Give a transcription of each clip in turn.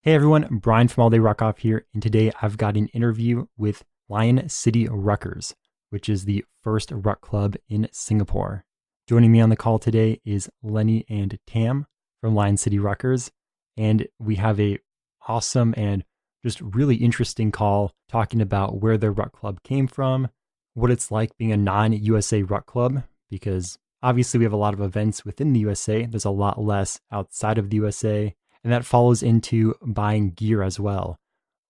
Hey everyone, Brian from All Day Ruckoff here, and today I've got an interview with Lion City Ruckers, which is the first ruck club in Singapore. Joining me on the call today is Lenny and Tam from Lion City Ruckers, and we have a awesome and just really interesting call talking about where their ruck club came from, what it's like being a non-USA ruck club, because obviously we have a lot of events within the USA. There's a lot less outside of the USA. And that follows into buying gear as well,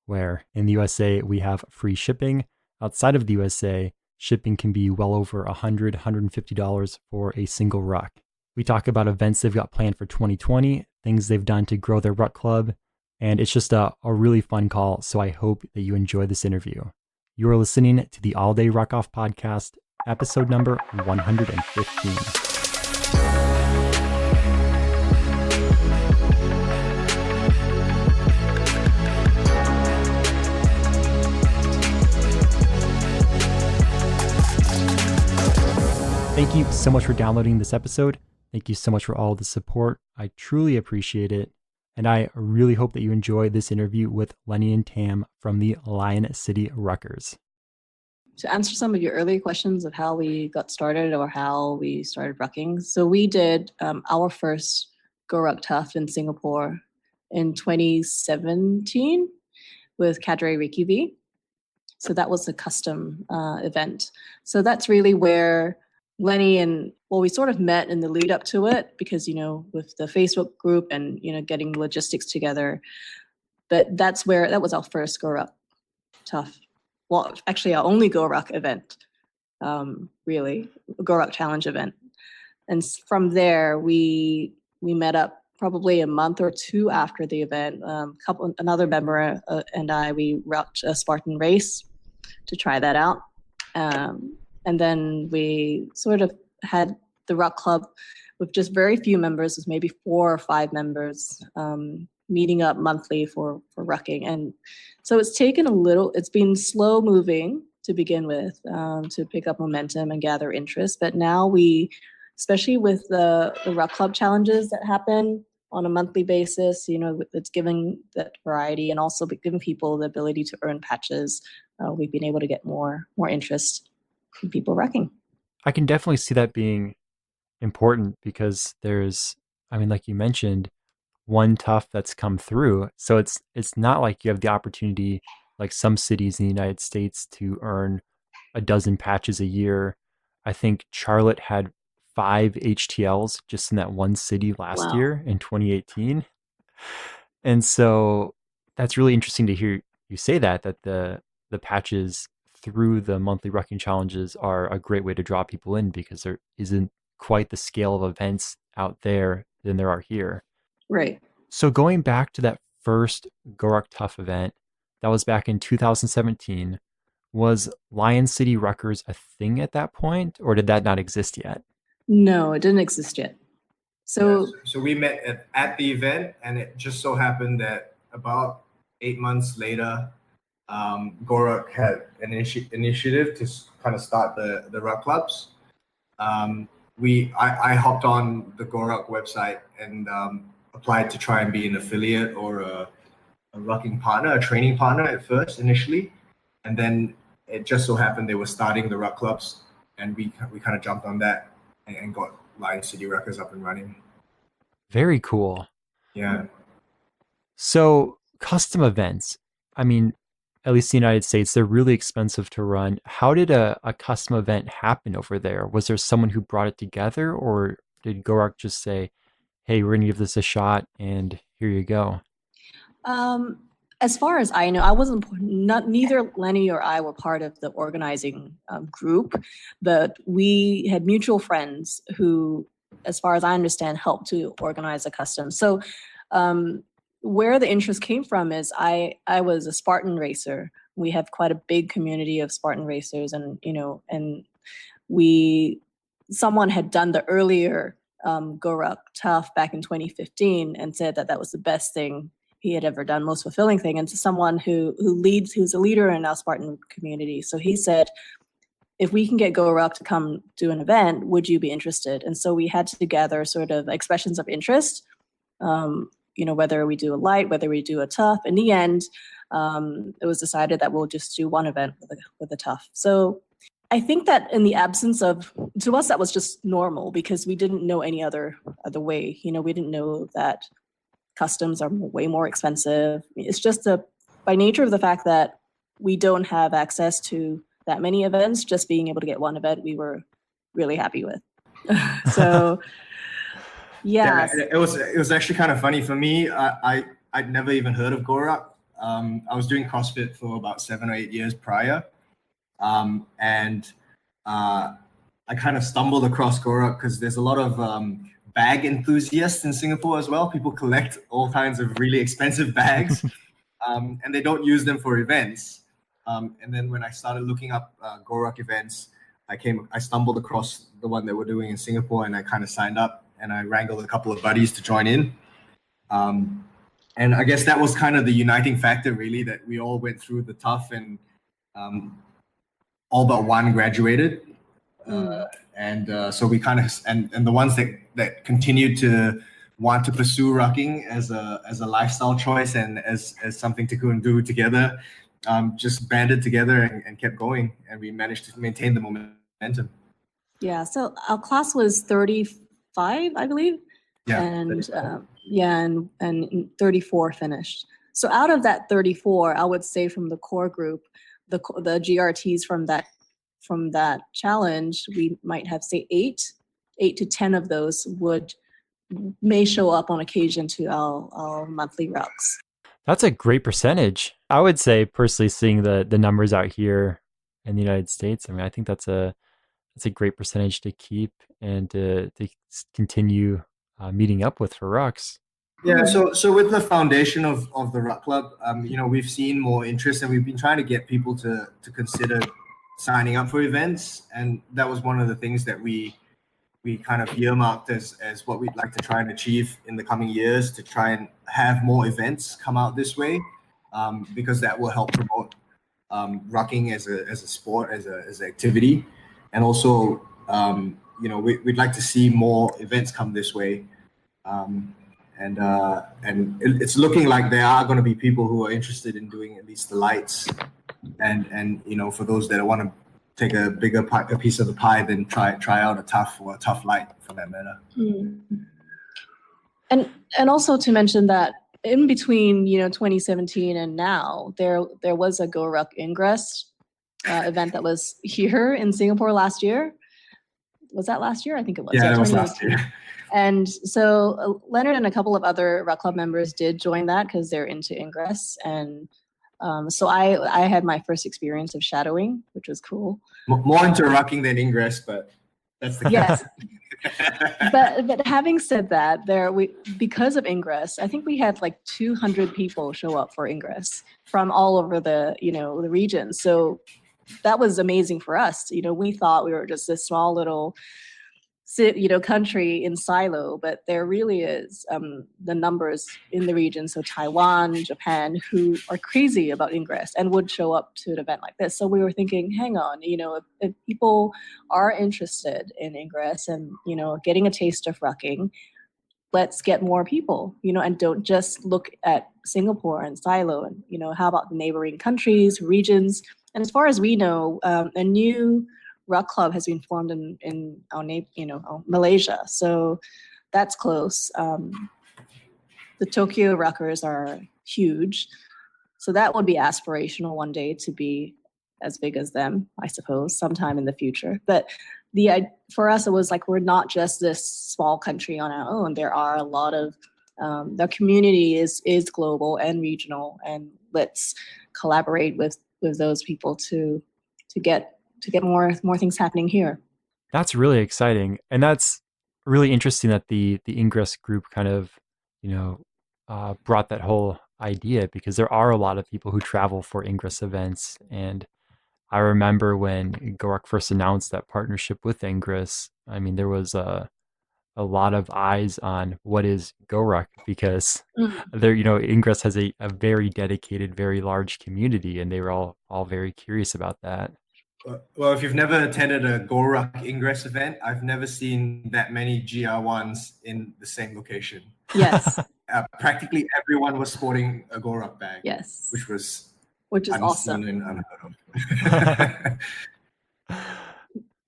where in the USA, we have free shipping. Outside of the USA, shipping can be well over $100, $150 for a single ruck. We talk about events they've got planned for 2020, things they've done to grow their ruck club, and it's just a really fun call, so I hope that you enjoy this interview. You are listening to the All Day Ruckoff podcast, episode number 115. Thank you so much for downloading this episode. Thank you so much for all the support. I truly appreciate it. And I really hope that you enjoy this interview with Lenny and Tam from the Lion City Ruckers. To answer some of your earlier questions of how we got started or how we started rucking. So we did our first Go Ruck Tough in Singapore in 2017 with Cadre Reiki V. So that was a custom event. So that's really where Lenny and, well, we sort of met in the lead up to it because, with the Facebook group and, getting logistics together. But that was our first Go Ruck Tough. Well, actually our only Go Ruck event, really, Go Ruck Challenge event. And from there, we met up probably a month or two after the event. Another member and I, we rucked a Spartan race to try that out. And then we sort of had the ruck club with just very few members, with maybe 4 or 5 members, meeting up monthly for rucking. And so it's been slow moving to begin with, to pick up momentum and gather interest. But now especially with the ruck club challenges that happen on a monthly basis, it's giving that variety and also giving people the ability to earn patches. We've been able to get more interest from people rucking. I can definitely see that being important because there's, like you mentioned, one tough that's come through. So it's not like you have the opportunity, like some cities in the United States, to earn a dozen patches a year. I think Charlotte had 5 HTLs just in that one city last year in 2018. And so that's really interesting to hear you say that the patches through the monthly rucking challenges are a great way to draw people in because there isn't quite the scale of events out there than there are here. Right. So going back to that first Go Ruck Tough event, that was back in 2017, was Lion City Ruckers a thing at that point, or did that not exist yet? No, it didn't exist yet. So we met at the event, and it just so happened that about 8 months later, Go Ruck had an initiative to kind of start the ruck clubs. I hopped on the Go Ruck website and applied to try and be an affiliate or a rucking partner, a training partner at first initially, and then it just so happened they were starting the ruck clubs, and we kind of jumped on that and got Lion City Ruckers up and running. Very cool. Yeah. So custom events, at least in the United States, they're really expensive to run. How did a custom event happen over there? Was there someone who brought it together, or did Go Ruck just say, hey, we're going to give this a shot and here you go? As far as I know, neither Lenny or I were part of the organizing group, but we had mutual friends who, as far as I understand, helped to organize a custom. So where the interest came from is I was a Spartan racer. We have quite a big community of Spartan racers, and someone had done the earlier Go Ruck Tough back in 2015 and said that was the best thing he had ever done, most fulfilling thing. And to someone who's a leader in our Spartan community. So he said, if we can get Go Ruck to come do an event, would you be interested? And so we had to gather sort of expressions of interest. whether we do a light, whether we do a tough. In the end, it was decided that we'll just do one event with a tough. So I think that in the absence of, to us, that was just normal because we didn't know any other way. We didn't know that customs are way more expensive. It's just by nature of the fact that we don't have access to that many events, just being able to get one event, we were really happy with. So, yeah. It was actually kind of funny for me. I'd never even heard of Gorak. I was doing CrossFit for about 7 or 8 years prior. And I kind of stumbled across Gorak because there's a lot of bag enthusiasts in Singapore as well. People collect all kinds of really expensive bags, and they don't use them for events. And then when I started looking up Gorak events, I stumbled across the one that we're doing in Singapore, and I kind of signed up, and I wrangled a couple of buddies to join in. And I guess that was kind of the uniting factor, really, that we all went through the tough, and all but one graduated. And so we kind of, and the ones that continued to want to pursue rucking as a lifestyle choice and as something to go and do together, just banded together and kept going, and we managed to maintain the momentum. Yeah, so our class was 35, I believe. Yeah, and 34 finished. So out of that 34, I would say from the core group, the GRTs from that challenge, we might have say 8 to 10 of those may show up on occasion to our monthly rucks. That's a great percentage. I would say personally, seeing the numbers out here in the United States, I mean, I think that's a great percentage to keep and to continue meeting up with for rucks. Yeah, so with the foundation of the Ruck Club, we've seen more interest, and we've been trying to get people to consider signing up for events, and that was one of the things that we kind of earmarked as what we'd like to try and achieve in the coming years, to try and have more events come out this way, because that will help promote rucking as a sport, as an activity, and also we'd like to see more events come this way. And it's looking like there are going to be people who are interested in doing at least the lights, and for those that want to take a bigger a piece of the pie, then try out a tough or a tough light for that matter. And also to mention that in between 2017 and now, there was a Go Ruck Ingress event that was here in Singapore last year. Was that last year? I think it was. Yeah, it was last year. And so Leonard and a couple of other Ruck Club members did join that because they're into Ingress. And so I had my first experience of shadowing, which was cool. More into rucking than Ingress, but that's the yes. But having said that, because of Ingress, I think we had like 200 people show up for Ingress from all over the the region. So that was amazing for us. We thought we were just this small little country in silo, but there really is the numbers in the region. So Taiwan, Japan, who are crazy about Ingress and would show up to an event like this. So we were thinking, hang on, if people are interested in Ingress and getting a taste of rucking, let's get more people, and don't just look at Singapore and silo. And how about the neighboring countries, regions? And as far as we know, a new Ruck Club has been formed in our Malaysia, so that's close. The Tokyo Ruckers are huge, so that would be aspirational one day to be as big as them, I suppose, sometime in the future. But for us, it was like we're not just this small country on our own. There are a lot of the community is global and regional, and let's collaborate with those people to get more things happening here. That's really exciting, and that's really interesting that the Ingress group kind of brought that whole idea, because there are a lot of people who travel for Ingress events. And I remember when Gorak first announced that partnership with Ingress, I mean, there was a lot of eyes on what is Gorak, because there, Ingress has a very dedicated, very large community, and they were all very curious about that. Well, if you've never attended a Go Ruck Ingress event, I've never seen that many GR1s in the same location. Yes. Practically everyone was sporting a Go Ruck bag, Yes. which was Which is unseen awesome. and unheard of.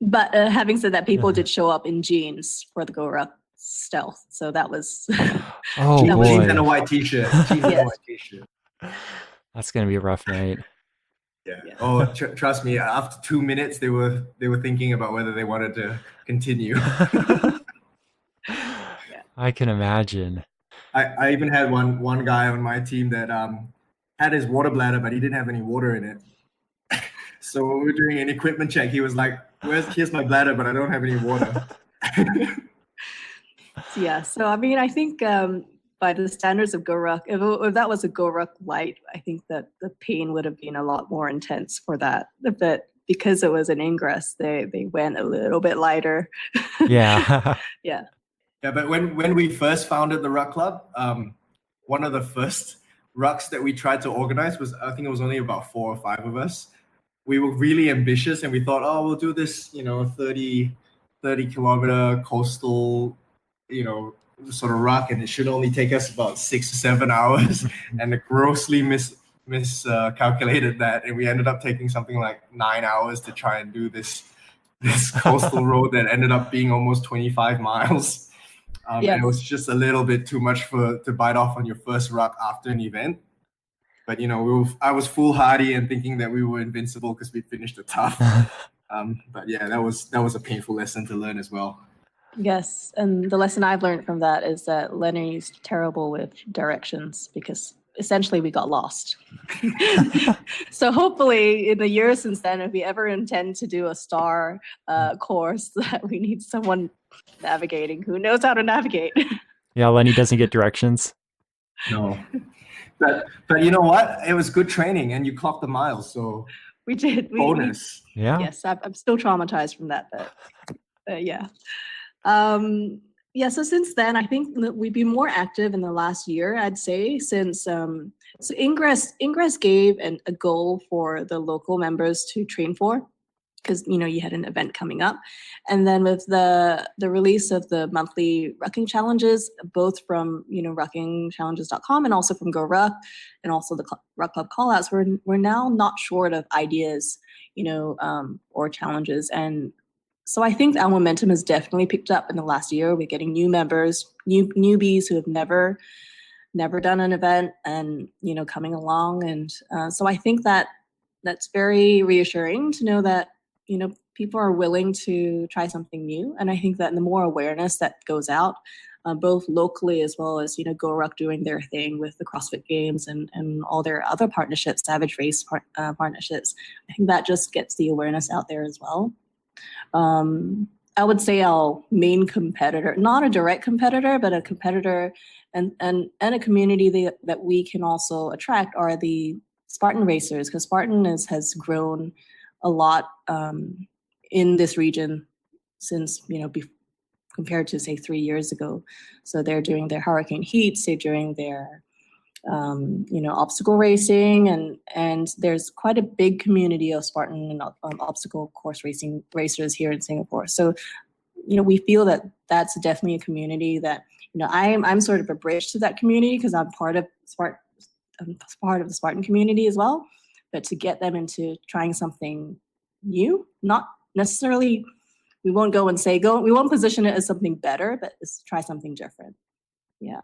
But having said that, people did show up in jeans for the Go Ruck stealth. So that was Oh That was- Jeans boy, and a white t-shirt. Jeans and a Yes. white t-shirt. that's gonna be a rough night. Yeah. Yeah. Oh, trust me. After 2 minutes, they were thinking about whether they wanted to continue. I can imagine. I even had one guy on my team that had his water bladder, but he didn't have any water in it. So when we were doing an equipment check, he was like, "Here's my bladder, but I don't have any water." Yeah. So I mean, I think by the standards of Go Ruck, if that was a Go Ruck light, I think that the pain would have been a lot more intense for that. But because it was an ingress, they went a little bit lighter. Yeah. Yeah. Yeah, but when we first founded the Ruck Club, one of the first rucks that we tried to organize was, I think it was only about 4 or 5 of us. We were really ambitious and we thought, oh, we'll do this, 30 kilometer coastal, sort of ruck, and it should only take us about 6 or 7 hours. And it grossly miscalculated that, and we ended up taking something like 9 hours to try and do this coastal road that ended up being almost 25 miles. And it was just a little bit too much to bite off on your first ruck after an event. But I was foolhardy and thinking that we were invincible because we finished the tough. But yeah, that was a painful lesson to learn as well. Yes, and the lesson I've learned from that is that Lenny's terrible with directions because essentially we got lost. So hopefully in the years since then, if we ever intend to do a star course, that we need someone navigating who knows how to navigate. Yeah, Lenny doesn't get directions. No. But you know what? It was good training and you clocked the miles, so We did. bonus. Yeah. Yes, I'm still traumatized from that, but yeah. Yeah, so since then, I think that we've been more active in the last year, I'd say, since so Ingress gave a goal for the local members to train for, because you had an event coming up. And then with the release of the monthly rucking challenges, both from ruckingchallenges.com and also from Go Ruck, and also the Ruck Club callouts, we're now not short of ideas, or challenges. And so I think our momentum has definitely picked up in the last year. We're getting new members, newbies who have never done an event, and coming along. And so I think that's very reassuring to know that people are willing to try something new. And I think that the more awareness that goes out, both locally as well as Go Ruck doing their thing with the CrossFit Games and all their other partnerships, Savage Race partnerships, I think that just gets the awareness out there as well. I would say our main competitor, not a direct competitor, but a competitor and a community that we can also attract are the Spartan racers, because Spartan has grown a lot in this region since compared to say 3 years ago. So they're doing their hurricane heats, they're doing their obstacle racing, and there's quite a big community of Spartan and obstacle course racers here in Singapore. So we feel that that's definitely a community that I'm sort of a bridge to that community because I'm part of the Spartan community as well. But to get them into trying something new, not necessarily, we won't we won't position it as something better, but let's try something different. Yeah.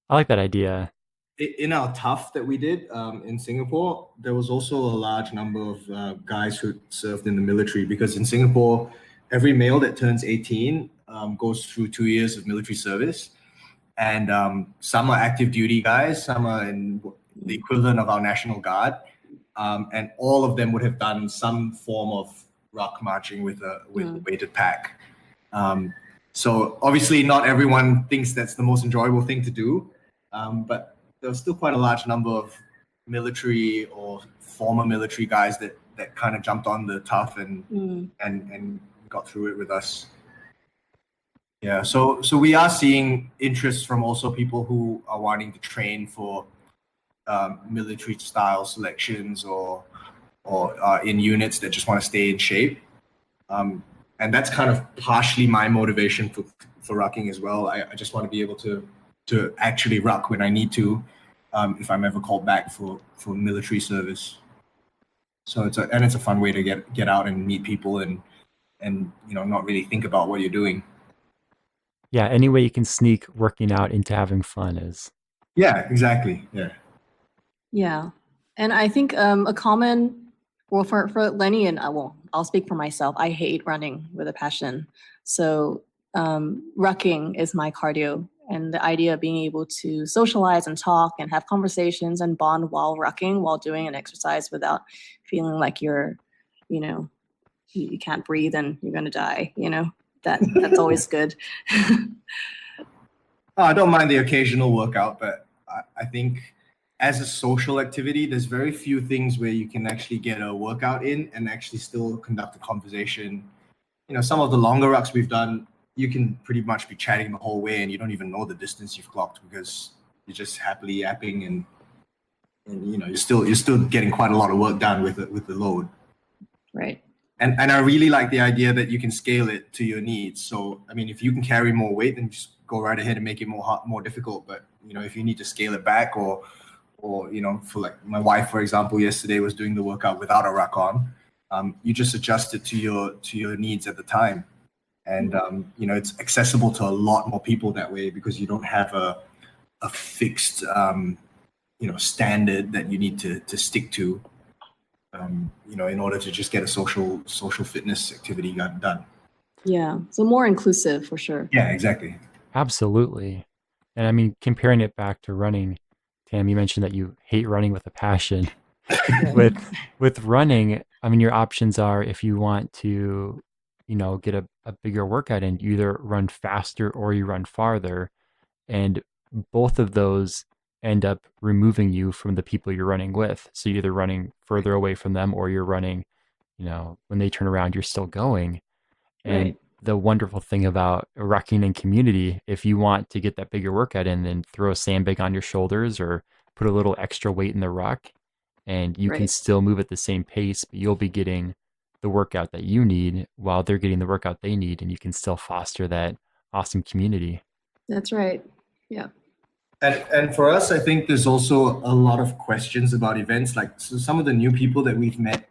I like that idea. In our tough that we did in Singapore, there was also a large number of guys who served in the military, because in Singapore, every male that turns 18 goes through 2 years of military service. And some are active duty guys, some are in the equivalent of our National Guard. And all of them would have done some form of ruck marching with a weighted pack. So obviously not everyone thinks that's the most enjoyable thing to do, but there was still quite a large number of military or former military guys that kind of jumped on the tough and got through it with us. Yeah, so we are seeing interest from also people who are wanting to train for military style selections or or are in units that just want to stay in shape. And that's kind of partially my motivation for rucking as well. I just want to be able to actually ruck when I need to, if I'm ever called back for military service. So it's a fun way to get out and meet people and not really think about what you're doing. Yeah, any way you can sneak working out into having fun is. Yeah, exactly. Yeah. Yeah. And I think a common, well, for Lenny and I'll speak for myself. I hate running with a passion. So rucking is my cardio. And the idea of being able to socialize and talk and have conversations and bond while rucking, while doing an exercise without feeling like you're, you can't breathe and you're going to die, that's always good. I don't mind the occasional workout, but I think as a social activity, there's very few things where you can actually get a workout in and actually still conduct a conversation. Some of the longer rucks we've done, you can pretty much be chatting the whole way and you don't even know the distance you've clocked because you're just happily yapping and you're still getting quite a lot of work done with the load. Right. And I really like the idea that you can scale it to your needs. So I mean, if you can carry more weight, then just go right ahead and make it more difficult. But if you need to scale it back, or for like my wife, for example, yesterday was doing the workout without a ruck on. You just adjust it to your needs at the time, and it's accessible to a lot more people that way because you don't have a fixed standard that you need to stick to. In order to just get a social fitness activity done. Yeah, so more inclusive for sure. Yeah, exactly. Absolutely. And I mean, comparing it back to running, Tam, you mentioned that you hate running with a passion. With running, I mean, your options are if you want to, get a bigger workout in, you either run faster or you run farther. And both of those end up removing you from the people you're running with. So you're either running further away from them or you're running, when they turn around, you're still going. And Right. the wonderful thing about rucking and community, if you want to get that bigger workout in, then throw a sandbag on your shoulders or put a little extra weight in the ruck and you can Right. still move at the same pace, but you'll be getting the workout that you need while they're getting the workout they need. And you can still foster that awesome community. That's right. Yeah. And for us, I think there's also a lot of questions about events. Like some of the new people that we've met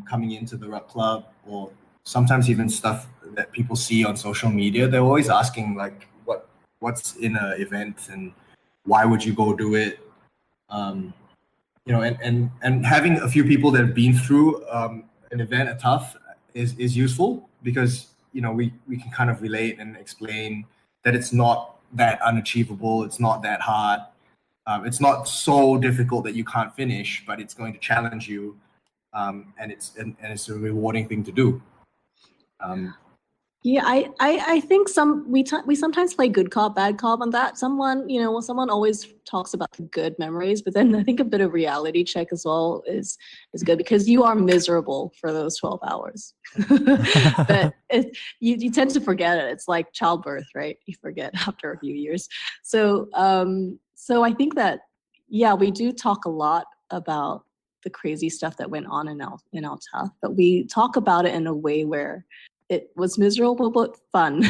coming into the Ruck Club, or sometimes even stuff that people see on social media, they're always asking like, what's in an event and why would you go do it? And having a few people that have been through an event, a tough, is useful because we can kind of relate and explain that it's not that unachievable. It's not that hard. It's not so difficult that you can't finish, but it's going to challenge you, and it's a rewarding thing to do. Yeah, I think we sometimes play good cop, bad cop on that. Someone always talks about the good memories, but then I think a bit of reality check as well is good because you are miserable for those 12 hours. But you tend to forget it. It's like childbirth, right? You forget after a few years. So I think that, yeah, we do talk a lot about the crazy stuff that went on in our tough, but we talk about it in a way where it was miserable but fun.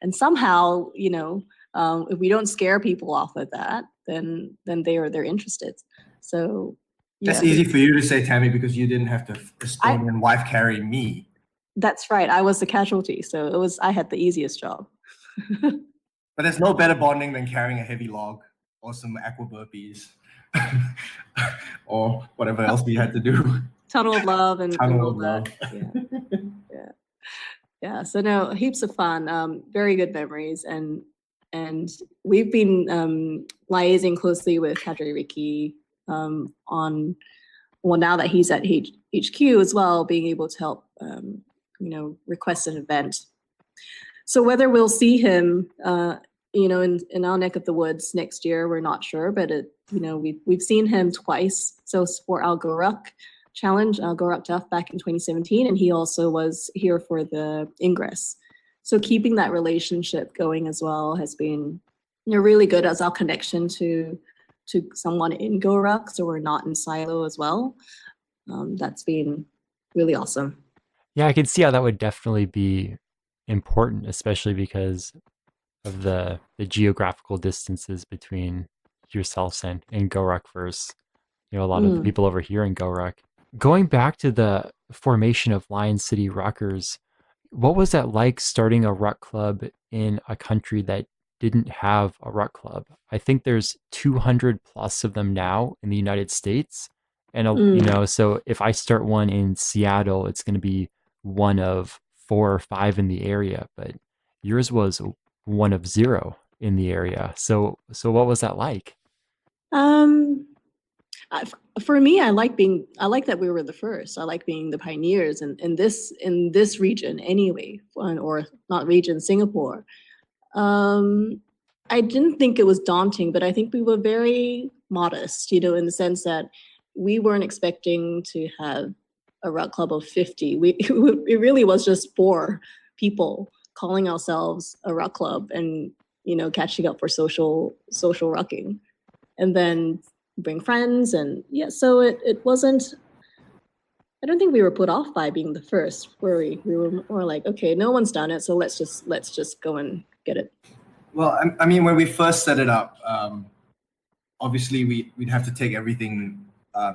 And somehow, if we don't scare people off with that, then they're interested. So yeah. That's easy for you to say, Tammy, because you didn't have to Estonian wife carry me. That's right. I was the casualty, so I had the easiest job. But there's no better bonding than carrying a heavy log or some aqua burpees or whatever else we had to do. Tunnel of love and Tunnel all of that. love. Yeah. So no, heaps of fun. Very good memories, and we've been liaising closely with Padre Ricky on, well, now that he's at HQ as well, being able to help request an event. So whether we'll see him in our neck of the woods next year, we're not sure, but we've seen him twice. So for our Go Ruck challenge, Go Ruck Tough back in 2017, and he also was here for the Ingress. So keeping that relationship going as well has been really good as our connection to someone in Go Ruck, so we're not in silo as well. That's been really awesome. Yeah, I can see how that would definitely be important, especially because of the geographical distances between yourselves and GoRuck versus a lot of the Mm. people over here in GoRuck. Going back to the formation of Lion City Ruckers, what was that like starting a ruck club in a country that didn't have a ruck club? I think there's 200 plus of them now in the United States. And, Mm. so if I start one in Seattle, it's going to be one of 4 or 5 in the area, but yours was one of 0 in the area. So what was that like? Um, for me, I like that we were the first. I like being the pioneers in this region anyway, or not region, Singapore. Um, I didn't think it was daunting, but I think we were very modest, in the sense that we weren't expecting to have a ruck club of 50. It really was just 4 people calling ourselves a ruck club and, catching up for social rucking. And then bring friends, and yeah, so it wasn't, I don't think we were put off by being the first, were we? We were more like, okay, no one's done it, so let's just go and get it. Well, I mean, when we first set it up, obviously we'd have to take everything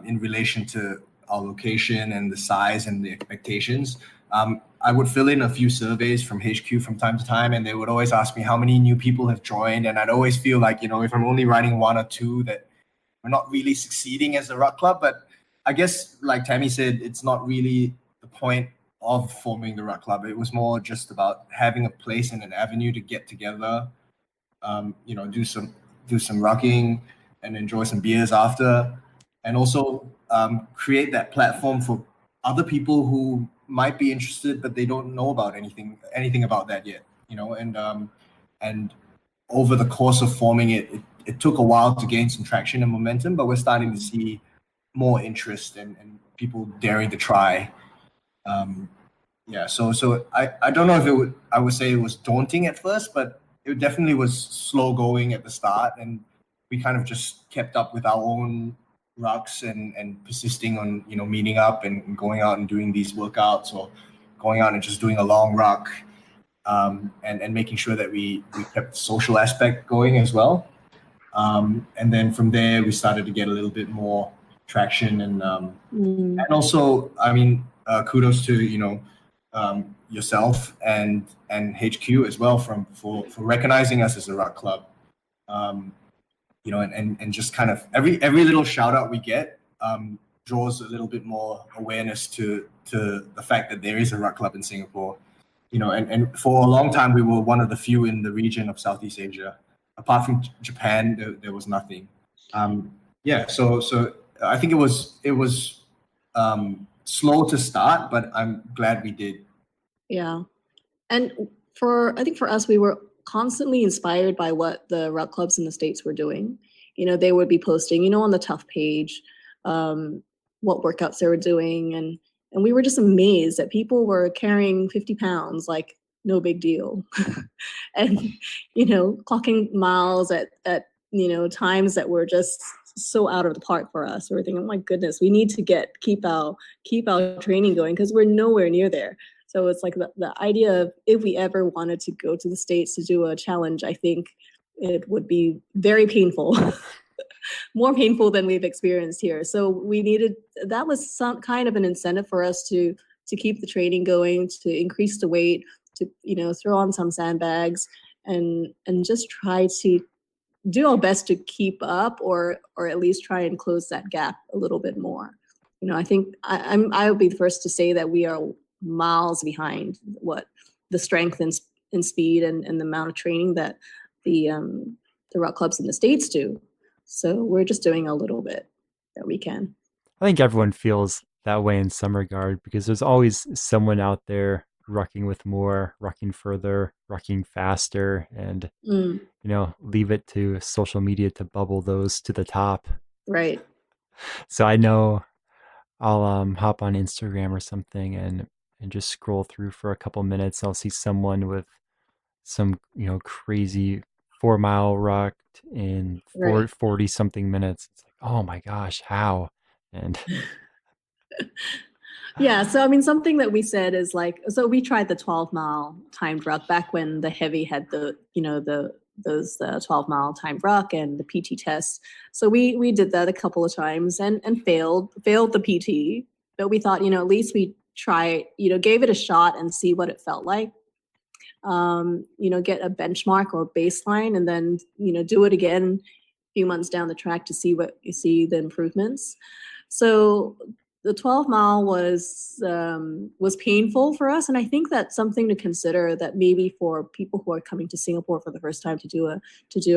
in relation to our location and the size and the expectations. I would fill in a few surveys from HQ from time to time, and they would always ask me how many new people have joined. And I'd always feel like, if I'm only writing 1 or 2, that we're not really succeeding as a ruck club. But I guess, like Tammy said, it's not really the point of forming the ruck club. It was more just about having a place and an avenue to get together, do some rucking and enjoy some beers after, and also create that platform for other people who might be interested but they don't know about anything about that yet. And over the course of forming it took a while to gain some traction and momentum, but we're starting to see more interest and people daring to try. Um, yeah, so I don't know if I would say it was daunting at first, but it definitely was slow going at the start, and we kind of just kept up with our own rucks and persisting on meeting up and going out and doing these workouts, or going out and just doing a long ruck, and making sure that we kept the social aspect going as well. And then from there we started to get a little bit more traction, and also, I mean, kudos to yourself and HQ as well for recognizing us as a rock club. And just kind of every little shout out we get draws a little bit more awareness to the fact that there is a rock club in Singapore. And for a long time we were one of the few in the region of Southeast Asia. Apart from Japan, there was nothing. Yeah, so I think it was slow to start, but I'm glad we did. Yeah. And I think for us, we were constantly inspired by what the ruck clubs in the States were doing. They would be posting, on the Tough page, what workouts they were doing. And we were just amazed that people were carrying 50 pounds, like no big deal. And, clocking miles at times that were just so out of the park for us. We were thinking, oh my goodness, we need to keep our training going, because we're nowhere near there. So it's like the idea of, if we ever wanted to go to the States to do a challenge, I think it would be very painful, more painful than we've experienced here. So that was some kind of an incentive for us to keep the training going, to increase the weight, to, throw on some sandbags, and just try to do our best to keep up, or at least try and close that gap a little bit more. I think I would be the first to say that we are miles behind what the strength and speed and the amount of training that the rock clubs in the States do. So we're just doing a little bit that we can. I think everyone feels that way in some regard because there's always someone out there rucking with more, rucking further, rucking faster, and leave it to social media to bubble those to the top. Right. So I know I'll hop on Instagram or something and just scroll through for a couple minutes. I'll see someone with some crazy 4 mile rucked in 40 something minutes. It's like, oh my gosh, how? And Yeah, so I mean, something that we said is like, so we tried the 12-mile timed ruck back when the heavy had the, those 12-mile timed ruck and the PT tests. So we did that a couple of times and failed the PT, but we thought, at least we try, gave it a shot and see what it felt like. Get a benchmark or baseline, and then, do it again a few months down the track to see the improvements. So the 12-mile was painful for us, and I think that's something to consider, that maybe for people who are coming to Singapore for the first time to do a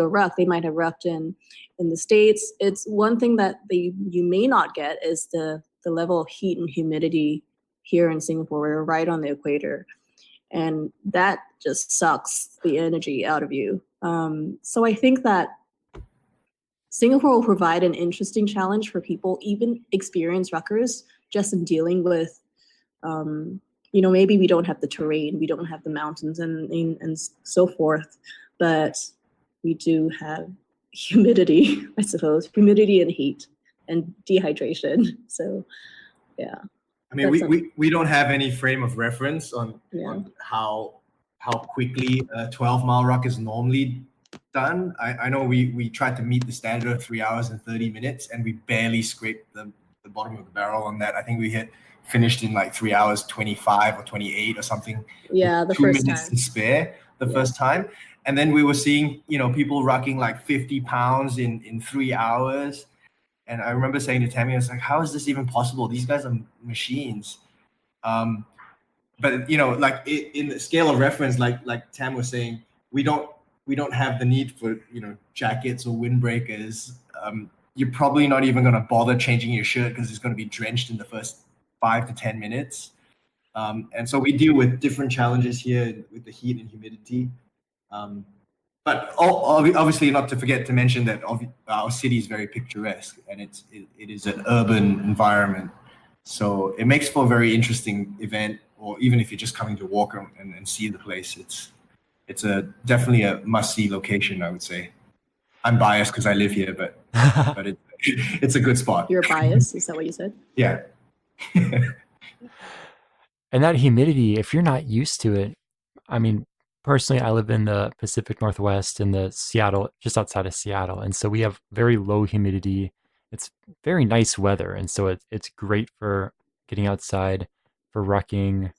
ruck, they might have rucked in the States. It's one thing that you may not get is the level of heat and humidity here in Singapore. We're right on the equator, and that just sucks the energy out of you. So I think that Singapore will provide an interesting challenge for people, even experienced ruckers, just in dealing with, maybe we don't have the terrain, we don't have the mountains and so forth, but we do have humidity, I suppose, humidity and heat and dehydration. So, yeah. I mean, we don't have any frame of reference on how quickly a 12-mile ruck is normally done. I know we tried to meet the standard of 3 hours and 30 minutes, and we barely scraped the bottom of the barrel on that. I think we finished in like 3 hours 25 or 28 or something. Yeah, the first time. 2 minutes to spare first time. And then we were seeing, people rucking like 50 pounds in 3 hours. And I remember saying to Tammy, I was like, how is this even possible? These guys are machines. But like in the scale of reference, like Tam was saying, we don't have the need for jackets or windbreakers. You're probably not even going to bother changing your shirt because it's going to be drenched in the first 5 to 10 minutes. And so we deal with different challenges here with the heat and humidity. But obviously, not to forget to mention that our city is very picturesque, and it is an urban environment. So it makes for a very interesting event, or even if you're just coming to walk and see the place, it's definitely a must-see location, I would say. I'm biased because I live here, but it's a good spot. You're biased? Is that what you said? Yeah. And that humidity, if you're not used to it, I mean, personally, I live in the Pacific Northwest in the Seattle, just outside of Seattle. And so we have very low humidity. It's very nice weather. And so it's great for getting outside, for rucking,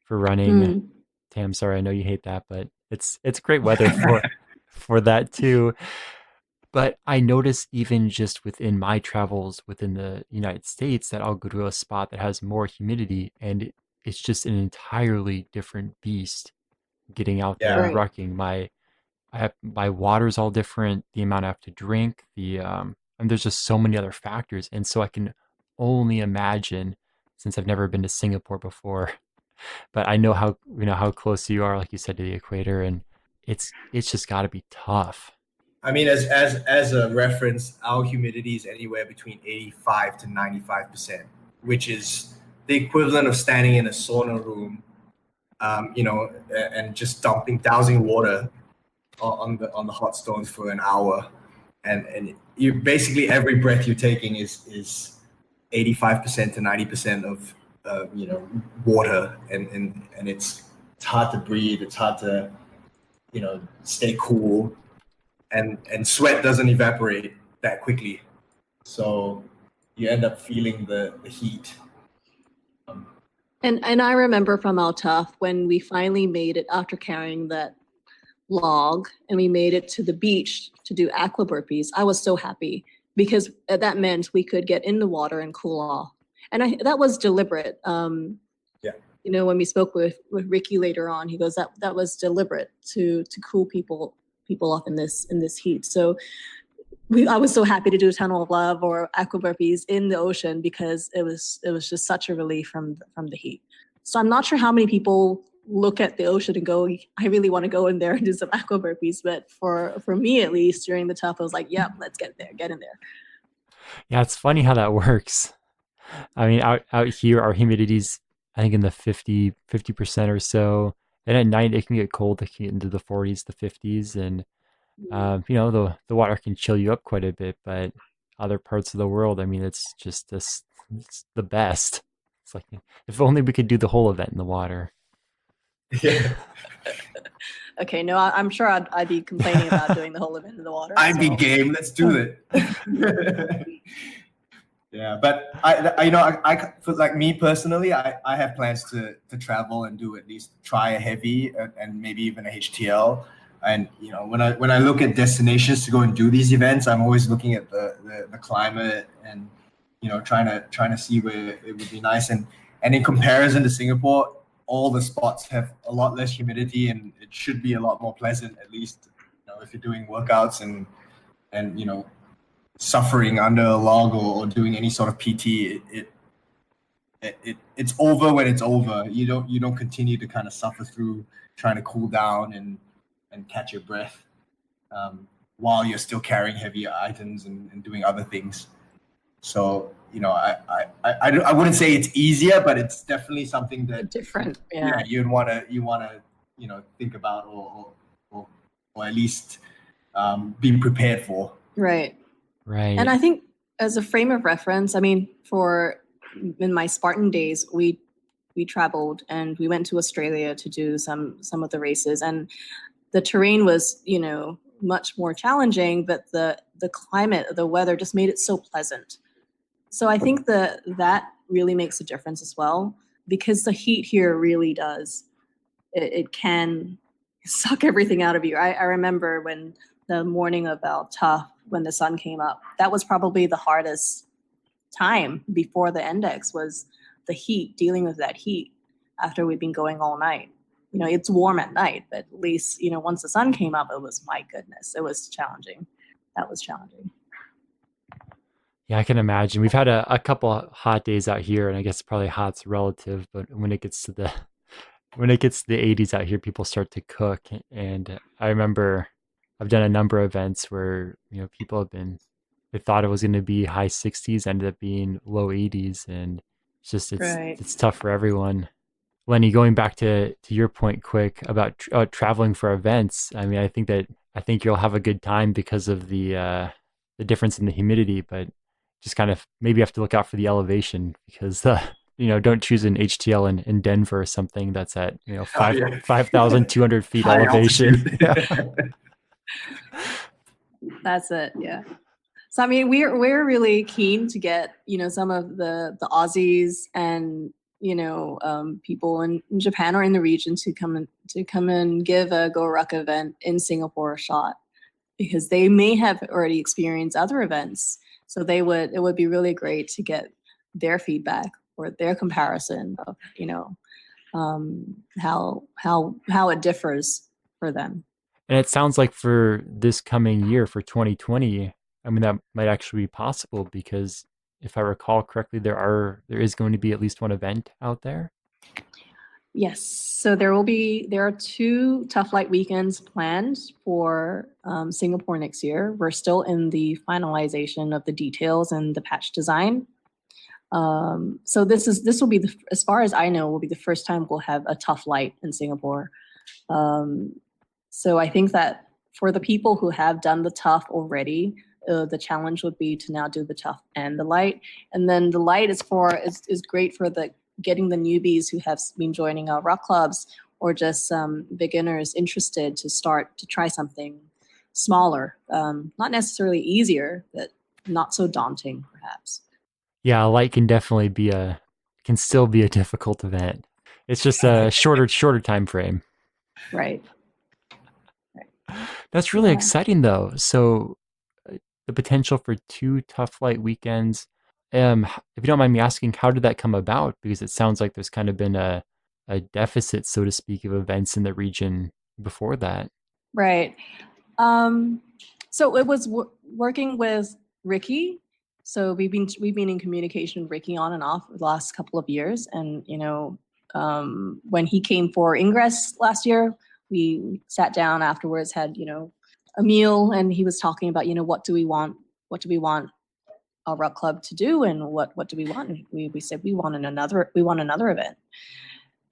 for running. Tam, sorry, I know you hate that, but it's great weather for that too. But I notice even just within my travels within the United States that I'll go to a spot that has more humidity, and it's just an entirely different beast getting out there and rucking. My water's all different, the amount I have to drink, and there's just so many other factors. And so I can only imagine, since I've never been to Singapore before, but I know how close you are, like you said, to the equator, and it's just got to be tough. I mean, as a reference, our humidity is anywhere between 85 to 95%, which is the equivalent of standing in a sauna room, and just dousing water on the hot stones for an hour, and you basically every breath you're taking is 85% to 90% of water, and it's hard to breathe. It's hard to stay cool, and sweat doesn't evaporate that quickly, so you end up feeling the heat. And I remember from our tough when we finally made it after carrying that log and we made it to the beach to do aqua burpees. I was so happy because that meant we could get in the water and cool off. And that was deliberate. When we spoke with Ricky later on, he goes, that was deliberate to cool people off in this heat. So I was so happy to do Tunnel of Love or aqua burpees in the ocean because it was just such a relief from the heat. So I'm not sure how many people look at the ocean and go, I really want to go in there and do some aqua burpees. But for me, at least during the tough, I was like, yep, let's get in there. Yeah, it's funny how that works. I mean, out here, our humidity's, I think, in the 50% or so. And at night, it can get cold. It can get into the 40s, the 50s. And, the water can chill you up quite a bit. But other parts of the world, I mean, it's just it's the best. It's like, if only we could do the whole event in the water. Yeah. Okay, no, I'm sure I'd be complaining about doing the whole event in the water. I'd be so- game. Let's do it. Yeah, but I for like me personally, I have plans to travel and do at least try a heavy and maybe even a HTL. And when I look at destinations to go and do these events, I'm always looking at the climate and trying to see where it would be nice. And in comparison to Singapore, all the spots have a lot less humidity, and it should be a lot more pleasant. At least if you're doing workouts and suffering under a log or doing any sort of PT, it's over when it's over. You don't continue to kind of suffer through trying to cool down and catch your breath while you're still carrying heavy items and doing other things. So I wouldn't say it's easier, but it's definitely something that different. Yeah, you want to think about or at least be prepared for. Right. Right. And I think as a frame of reference, I mean, in my Spartan days, we traveled and we went to Australia to do some of the races, and the terrain was, much more challenging, but the climate, the weather just made it so pleasant. So I think that really makes a difference as well, because the heat here really does. It can suck everything out of you. I remember when the morning of our tough, when the sun came up, that was probably the hardest time before the index, was the heat, dealing with that heat after we've been going all night. It's warm at night, but at least, once the sun came up, it was, my goodness, it was challenging. That was challenging. Yeah, I can imagine. We've had a couple of hot days out here, and I guess probably hot's relative, but when it gets to the 80s out here, people start to cook. And I remember I've done a number of events where, people they thought it was going to be high 60s, ended up being low 80s, and it's tough for everyone. Lenny, going back to your point quick about traveling for events, I mean, I think you'll have a good time because of the difference in the humidity, but just kind of maybe you have to look out for the elevation, because don't choose an HTL in Denver or something that's at 5,200 feet elevation. That's it. Yeah. So I mean, we're really keen to get some of the Aussies and people in Japan or in the region to come and give a Go Ruck event in Singapore a shot, because they may have already experienced other events. So it would be really great to get their feedback or their comparison of how it differs for them. And it sounds like for this coming year, for 2020, I mean, that might actually be possible, because if I recall correctly, there is going to be at least one event out there. Yes. So there are 2 Tough Light weekends planned for Singapore next year. We're still in the finalization of the details and the patch design. So this will be as far as I know, will be the first time we'll have a Tough Light in Singapore. So I think that for the people who have done the tough already, the challenge would be to now do the tough and the light. And then the light is great for getting the newbies who have been joining our ruck clubs, or just beginners interested to try something smaller, not necessarily easier, but not so daunting, perhaps. Yeah, a light can definitely can still be a difficult event. It's just a shorter time frame. Right. That's really exciting, though. So the potential for 2 Tough Light weekends. If you don't mind me asking, how did that come about? Because it sounds like there's kind of been a deficit, so to speak, of events in the region before that. Right. So it was working with Ricky. So we've been in communication with Ricky on and off the last couple of years, and when he came for Ingress last year, we sat down afterwards, had a meal, and he was talking about what do we want our ruck club to do, and what do we want? And we said we want another event.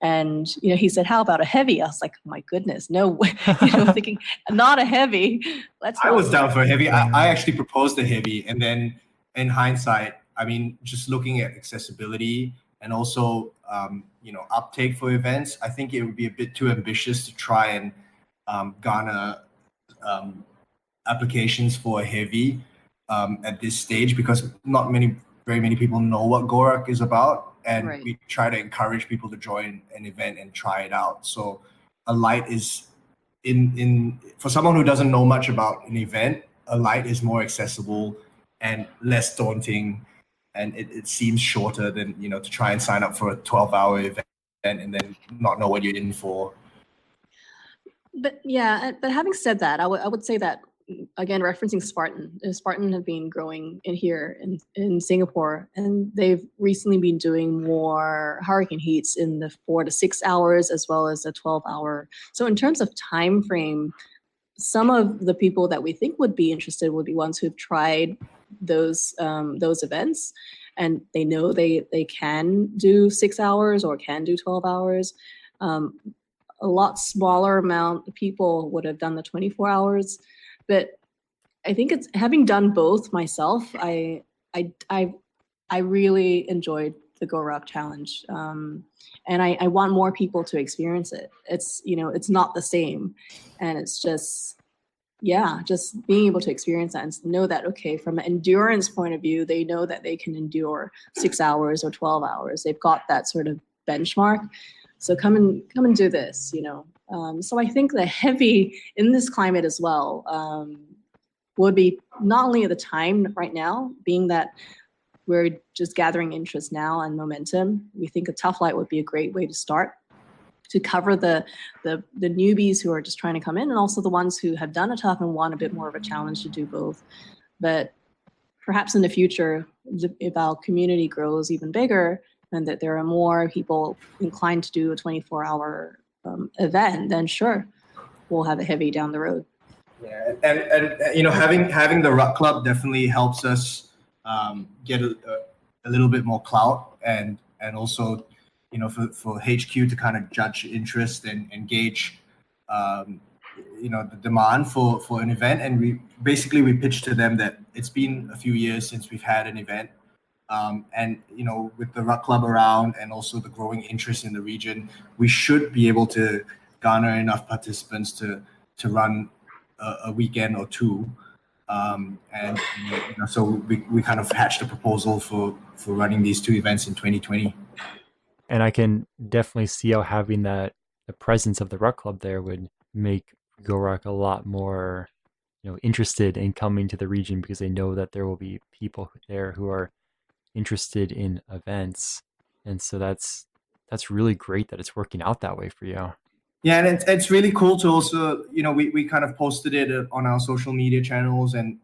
And he said, how about a heavy? I was like, oh my goodness, no. Thinking not a heavy. I was down for a heavy. I actually proposed a heavy, and then in hindsight, I mean, just looking at accessibility and also uptake for events, I think it would be a bit too ambitious to try and garner applications for a heavy at this stage, because not very many people know what Gorak is about, and Right. we try to encourage people to join an event and try it out. So a light is in for someone who doesn't know much about an event, a light is more accessible and less daunting, and it seems shorter than to try and sign up for a 12-hour event and then not know what you're in for. But yeah, but having said that, I would say that, again, referencing Spartan have been growing in here in Singapore, and they've recently been doing more hurricane heats in the 4 to 6 hours as well as a 12-hour. So in terms of time frame, some of the people that we think would be interested would be ones who've tried those events, and they know they can do 6 hours or can do 12 hours. A lot smaller amount of people would have done the 24 hours. But I think it's, having done both myself, I really enjoyed the Go Ruck challenge, and I want more people to experience it. It's it's not the same, and it's just being able to experience that and know that, okay, from an endurance point of view, they know that they can endure 6 hours or 12 hours. They've got that sort of benchmark. So come and do this, So I think the heavy in this climate as well would be not only at the time right now, being that we're just gathering interest now and momentum. We think a tough light would be a great way to start, to cover the newbies who are just trying to come in, and also the ones who have done a tough and want a bit more of a challenge to do both. But perhaps in the future, if our community grows even bigger, and that there are more people inclined to do a 24-hour event, then sure, we'll have a heavy down the road. Yeah, and having the Ruck Club definitely helps us get a little bit more clout, and also for HQ to kind of judge interest and gauge the demand for an event. And we pitched to them that it's been a few years since we've had an event. And with the Ruck Club around and also the growing interest in the region, we should be able to garner enough participants to run a weekend or two. And so we kind of hatched a proposal for running these two events in 2020. And I can definitely see how having the presence of the Ruck Club there would make Go Ruck a lot more interested in coming to the region, because they know that there will be people there who are interested in events. And so that's really great that it's working out that way for you. Yeah, and it's really cool to also, we kind of posted it on our social media channels, and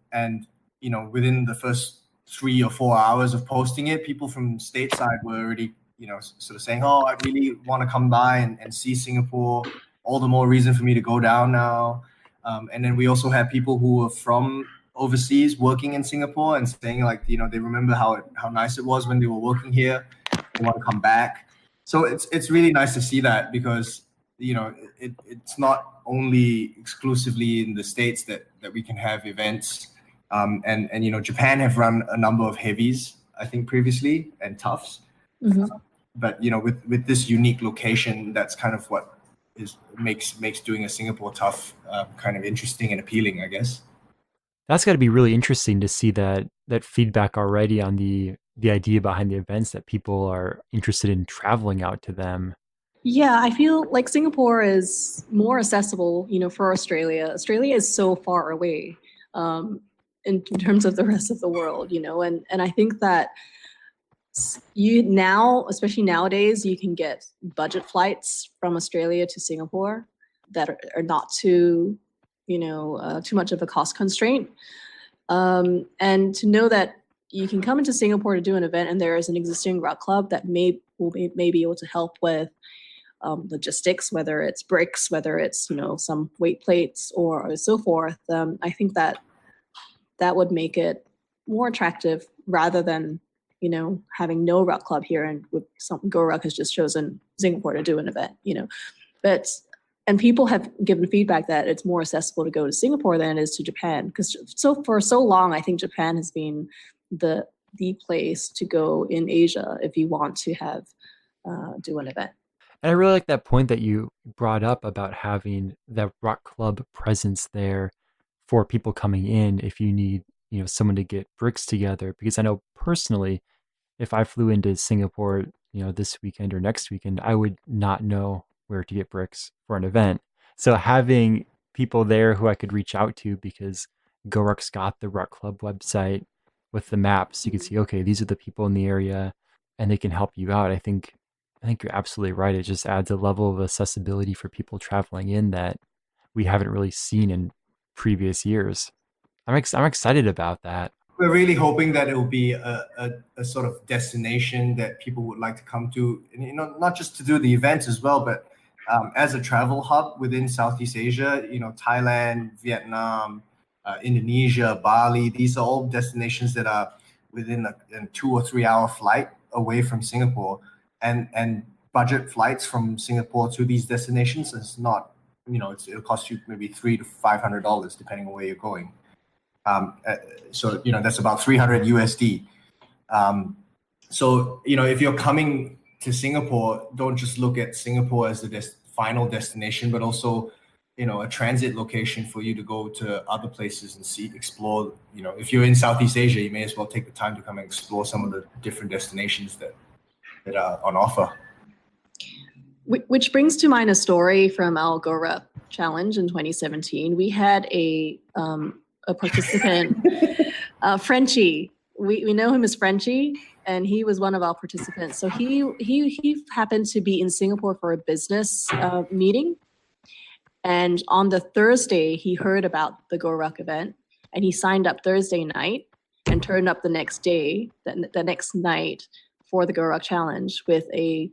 within the first 3 or 4 hours of posting it, people from stateside were already sort of saying, oh, I really want to come by and see Singapore, all the more reason for me to go down now. And then we also had people who were from overseas working in Singapore and saying, like, they remember how nice it was when they were working here, they want to come back. So it's really nice to see that, because it's not only exclusively in the States that we can have events, and Japan have run a number of heavies, I think, previously, and toughs. Mm-hmm. But with this unique location, that's kind of what makes doing a Singapore tough kind of interesting and appealing, I guess. That's got to be really interesting to see that feedback already on the idea behind the events, that people are interested in traveling out to them. Yeah, I feel like Singapore is more accessible, for Australia. Australia is so far away in terms of the rest of the world, and I think that you now, especially nowadays, you can get budget flights from Australia to Singapore that are not too much of a cost constraint. And to know that you can come into Singapore to do an event, and there is an existing Ruck Club that may be able to help with logistics, whether it's bricks, whether it's some weight plates or so forth. I think that would make it more attractive, rather than having no Ruck Club here, and with Go Ruck has just chosen Singapore to do an event. And people have given feedback that it's more accessible to go to Singapore than it is to Japan, because for so long, I think Japan has been the the place to go in Asia if you want to have do an event. And I really like that point that you brought up about having that rock club presence there for people coming in if you need, someone to get bricks together. Because I know personally, if I flew into Singapore, this weekend or next weekend, I would not know where to get bricks for an event. So having people there who I could reach out to, because GoRuck's got the Ruck Club website with the maps, you can see, okay, these are the people in the area and they can help you out. I think you're absolutely right. It just adds a level of accessibility for people traveling in that we haven't really seen in previous years. I'm excited about that. We're really hoping that it will be a sort of destination that people would like to come to, and, not just to do the events as well, but as a travel hub within Southeast Asia, Thailand, Vietnam, Indonesia, Bali, these are all destinations that are within a 2 or 3 hour flight away from Singapore. And budget flights from Singapore to these destinations is not, it'll cost you maybe $300 to $500 depending on where you're going. So that's about 300 USD. So if you're coming to Singapore, don't just look at Singapore as the final destination, but also a transit location for you to go to other places and explore. If you're in Southeast Asia, you may as well take the time to come and explore some of the different destinations that are on offer. Which brings to mind a story from our GoRuck challenge in 2017. We had a participant, Frenchie. We know him as Frenchie, and he was one of our participants. So he happened to be in Singapore for a business meeting, and on the Thursday he heard about the GoRuck event, and he signed up Thursday night and turned up the next day, the next night, for the GoRuck challenge with a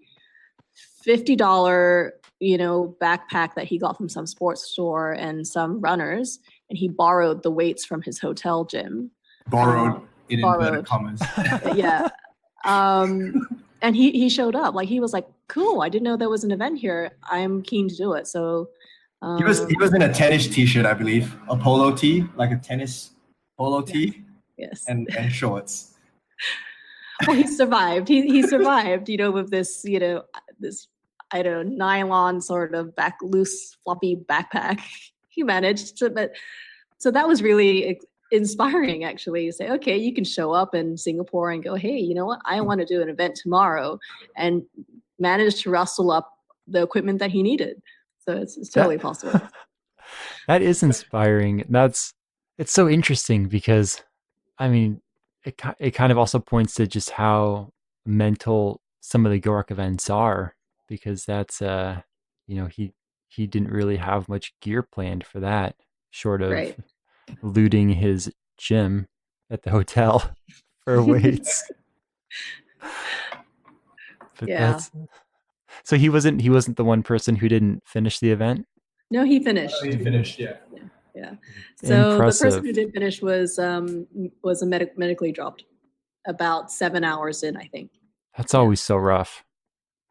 $50, backpack that he got from some sports store and some runners, and he borrowed the weights from his hotel gym. Borrowed in inverted commas. Yeah. And he showed up. Like, he was like, cool, I didn't know there was an event here. I'm keen to do it. So he was in a tennis t-shirt, I believe, a polo tee, like a tennis polo tee. Yes. And shorts. Well, he survived. He survived, with this, this, nylon sort of loose, floppy backpack. He managed to, but so that was really inspiring, actually. You say, okay, you can show up in Singapore and go, hey, you know what? I want to do an event tomorrow, and manage to rustle up the equipment that he needed. So it's totally possible. That is inspiring. It's so interesting because, it kind of also points to just how mental some of the GoRuck events are, because that's he didn't really have much gear planned for that, short of looting his gym at the hotel for weights. But yeah. So he wasn't the one person who didn't finish the event? No, he finished. He finished, yeah. Yeah. So Impressive. The person who did finish was medically dropped about 7 hours in, I think. That's always so rough.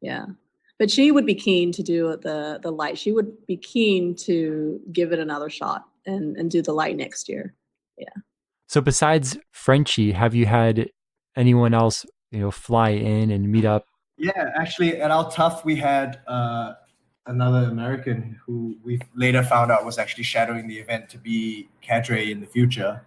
Yeah. But she would be keen to do the light. She would be keen to give it another shot and do the light next year. Yeah. So besides Frenchie, have you had anyone else, fly in and meet up? Yeah, actually at our TUF we had another American who we later found out was actually shadowing the event to be cadre in the future.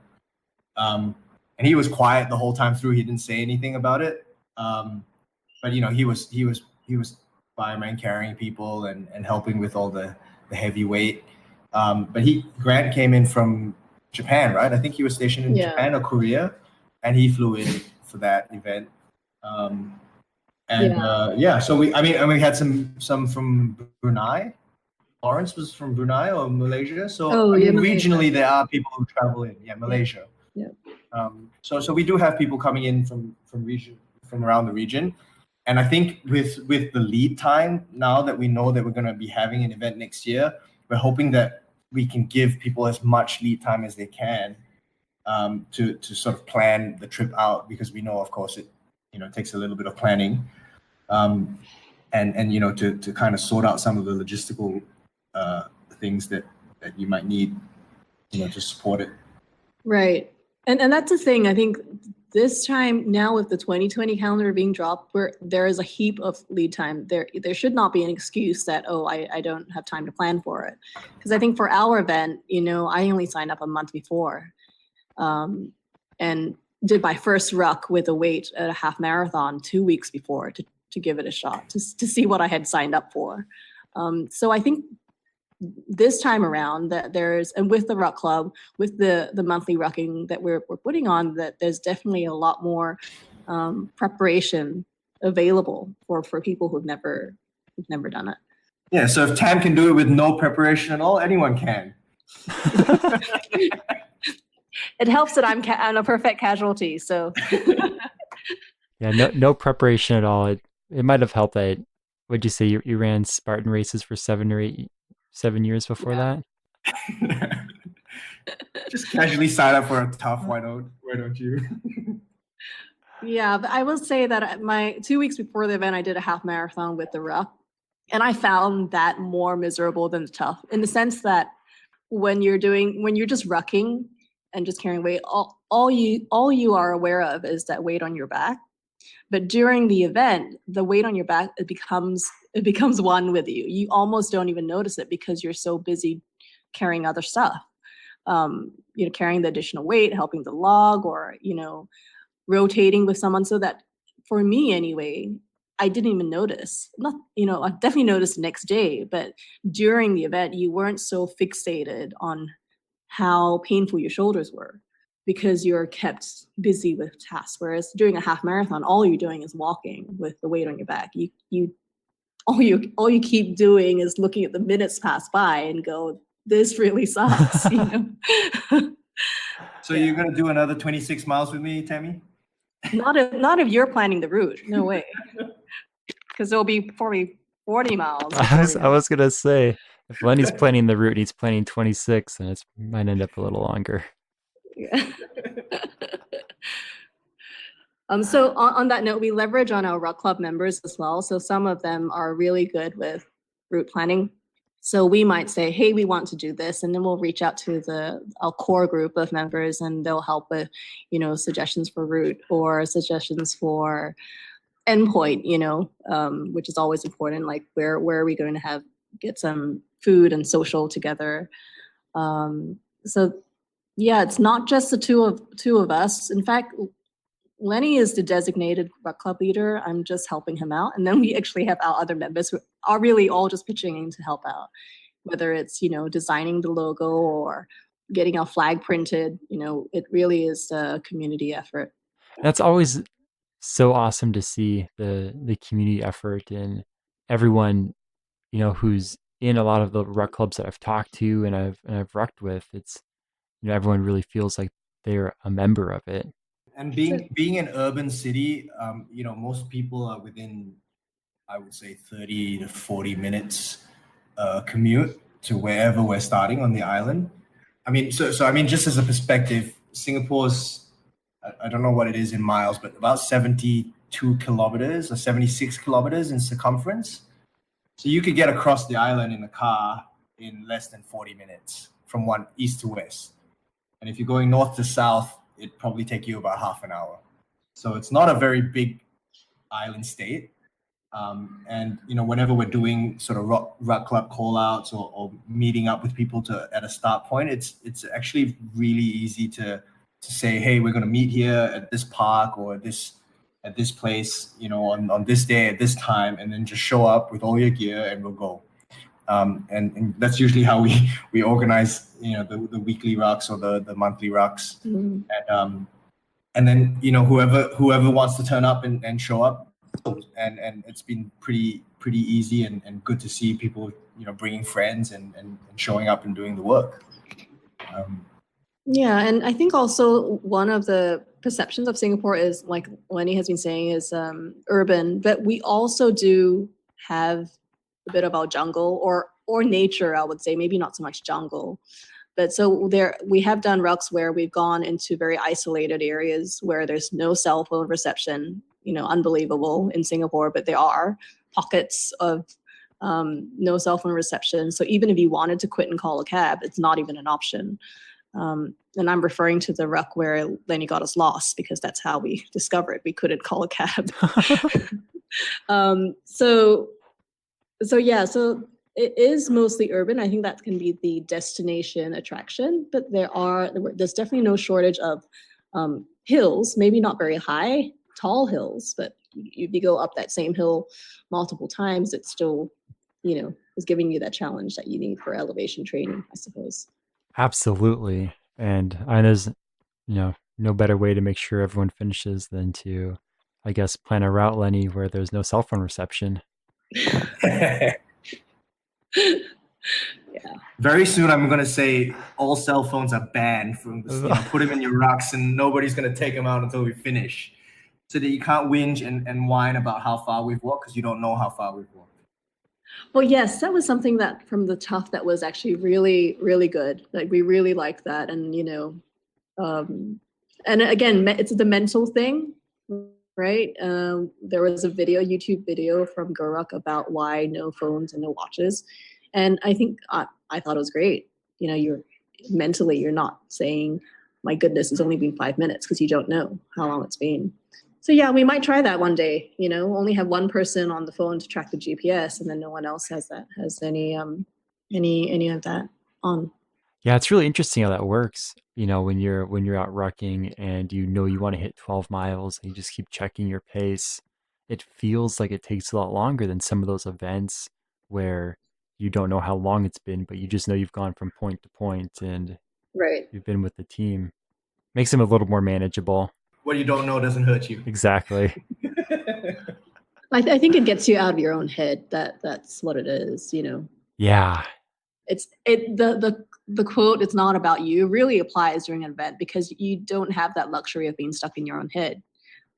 And he was quiet the whole time through. He didn't say anything about it. But he was fireman carrying people and helping with all the heavy weight. But Grant came in from Japan, right? I think he was stationed in Japan or Korea, and he flew in for that event. So we had some from Brunei. Lawrence was from Brunei or Malaysia. So regionally there are people who travel in. Yeah, Malaysia. Yeah. So we do have people coming in from around the region. And I think with the lead time, now that we know that we're going to be having an event next year, we're hoping that we can give people as much lead time as they can to sort of plan the trip out, because we know, of course, it takes a little bit of planning, and to kind of sort out some of the logistical things that you might need to support it. Right. And that's the thing. I think this time now with the 2020 calendar being dropped, where there is a heap of lead time, there should not be an excuse that, oh, I don't have time to plan for it. Because I think for our event, I only signed up a month before, and did my first ruck with a weight at a half marathon 2 weeks before to give it a shot, to see what I had signed up for. So I think this time around that and with the Ruck Club, with the monthly rucking that we're putting on, that there's definitely a lot more preparation available for people who've never done it. Yeah, so if Tam can do it with no preparation at all, anyone can. It helps that I'm a perfect casualty, so. Yeah, no preparation at all. It might have helped that, what'd you say, you ran Spartan races for 7 years before that? Just casually sign up for a tough. Why don't you? Yeah, but I will say that my 2 weeks before the event, I did a half marathon with the ruck, and I found that more miserable than the tough, in the sense that when you're just rucking and just carrying weight, all you are aware of is that weight on your back. But during the event, the weight on your back, it becomes one with you. You almost don't even notice it because you're so busy carrying other stuff. Carrying the additional weight, helping the log, or rotating with someone. So that, for me anyway, I didn't even notice. I definitely noticed the next day, but during the event, you weren't so fixated on how painful your shoulders were, because you're kept busy with tasks. Whereas during a half marathon, all you're doing is walking with the weight on your back. All you keep doing is looking at the minutes pass by and go, this really sucks. So you're gonna do another 26 miles with me, Tammy? Not if you're planning the route. No way. Because there'll be probably 40 miles. I was gonna say, if Lenny's planning the route, he's planning 26, and it might end up a little longer. Yeah. So on that note, we leverage on our Ruck Club members as well. So some of them are really good with route planning. So we might say, hey, we want to do this, and then we'll reach out to our core group of members, and they'll help with, suggestions for route or suggestions for endpoint, which is always important. Like where are we going to get some food and social together? So yeah, it's not just the two of us. In fact, Lenny is the designated Ruck Club leader. I'm just helping him out. And then we actually have our other members who are really all just pitching in to help out, whether it's, designing the logo or getting our flag printed. It really is a community effort. That's always so awesome to see, the community effort, and everyone, who's in a lot of the ruck clubs that I've talked to and I've rucked with. It's, everyone really feels like they're a member of it. And being an urban city, most people are within, I would say, 30 to 40 minutes commute to wherever we're starting on the island. I mean, so just as a perspective, Singapore's, I don't know what it is in miles, but about 72 kilometers or 76 kilometers in circumference. So you could get across the island in a car in less than 40 minutes from one east to west. And if you're going north to south, it'd probably take you about half an hour. So it's not a very big island state. And whenever we're doing sort of ruck club call outs or meeting up with people at a start point, it's actually really easy to say, hey, we're going to meet here at this park or at this place, on this day at this time, and then just show up with all your gear and we'll go. And that's usually how we organize, the weekly rucks or the monthly rucks. Mm-hmm. And then, whoever wants to turn up and show up, and it's been pretty easy and good to see people, bringing friends and showing up and doing the work. Yeah, and I think also one of the perceptions of Singapore is, like Lenny has been saying, is urban, but we also do have a bit of our jungle or nature, I would say, maybe not so much jungle. But so we have done rucks where we've gone into very isolated areas where there's no cell phone reception, unbelievable in Singapore, but there are pockets of no cell phone reception. So even if you wanted to quit and call a cab, it's not even an option. And I'm referring to the ruck where Lenny got us lost, because that's how we discovered we couldn't call a cab. So it is mostly urban. I think that can be the destination attraction, but there's definitely no shortage of hills, maybe not very high, tall hills, but if you go up that same hill multiple times, it's still, is giving you that challenge that you need for elevation training, I suppose. Absolutely. And there's, no better way to make sure everyone finishes than to, I guess, plan a route, Lenny, where there's no cell phone reception. Yeah. Very soon, I'm gonna say all cell phones are banned from put them in your rucks, and nobody's gonna take them out until we finish, so that you can't whinge and whine about how far we've walked, because you don't know how far we've walked. Well, yes, that was something that from the tough that was actually really, really good. Like we really liked that, and and again, it's the mental thing, right? There was a YouTube video from Ruck about why no phones and no watches, and I think I thought it was great. You're not saying, "My goodness, it's only been 5 minutes," because you don't know how long it's been. So yeah, we might try that one day. Only have one person on the phone to track the GPS, and then no one else has any of that on. Yeah, it's really interesting how that works. When you're out rucking and you want to hit 12 miles and you just keep checking your pace, it feels like it takes a lot longer than some of those events where you don't know how long it's been, but you just know you've gone from point to point and right. You've been with the team. Makes them a little more manageable. What you don't know doesn't hurt you. Exactly. I think it gets you out of your own head. That's what it is, Yeah. The quote, "It's not about you," really applies during an event, because you don't have that luxury of being stuck in your own head,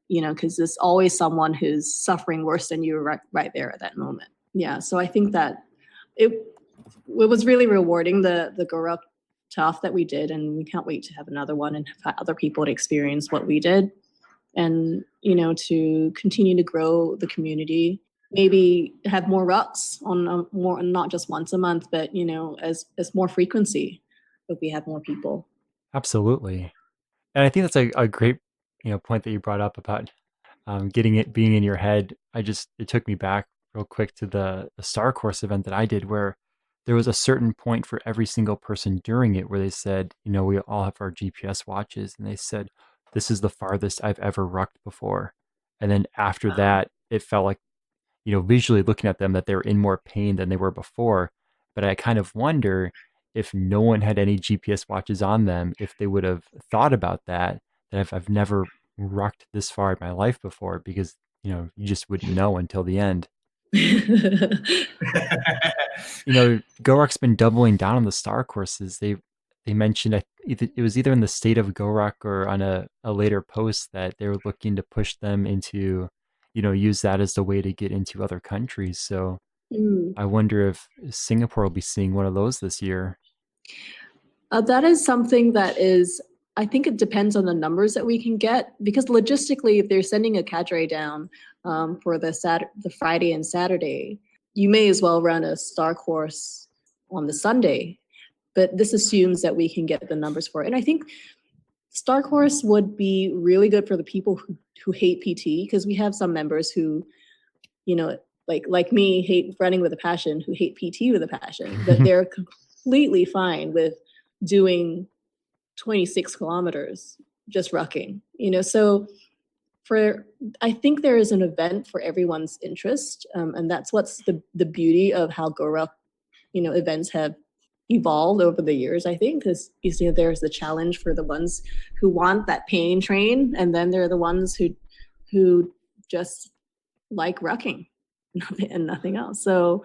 because there's always someone who's suffering worse than you right there at that moment. Yeah. So I think that it was really rewarding, the Go Tough that we did, and we can't wait to have another one and have other people to experience what we did, and to continue to grow the community. Maybe have more rucks on more, not just once a month, but as more frequency, if we have more people. Absolutely. And I think that's a great point that you brought up about being in your head. It took me back real quick to the Star Course event that I did, where there was a certain point for every single person during it where they said, we all have our GPS watches, and they said, "This is the farthest I've ever rucked before." And then after that, it felt like, visually looking at them, that they were in more pain than they were before. But I kind of wonder if no one had any GPS watches on them, if they would have thought about that I've never rucked this far in my life before, because, you just wouldn't know until the end. GoRuck's been doubling down on the Star Courses. They mentioned it was either in the State of GoRuck or on a later post that they were looking to push them into, use that as the way to get into other countries. So I wonder if Singapore will be seeing one of those this year. That is something that is, I think it depends on the numbers that we can get, because logistically, if they're sending a cadre down for the Friday and Saturday, you may as well run a Star Course on the Sunday. But this assumes that we can get the numbers for it. And I think Star Course would be really good for the people who hate PT, because we have some members who, like me, hate running with a passion, who hate PT with a passion, but they're completely fine with doing 26 kilometers just rucking, so I think there is an event for everyone's interest, and that's what's the beauty of how GoRuck, events have evolved over the years. I think because there's the challenge for the ones who want that pain train, and then there are the ones who just like rucking and nothing else. So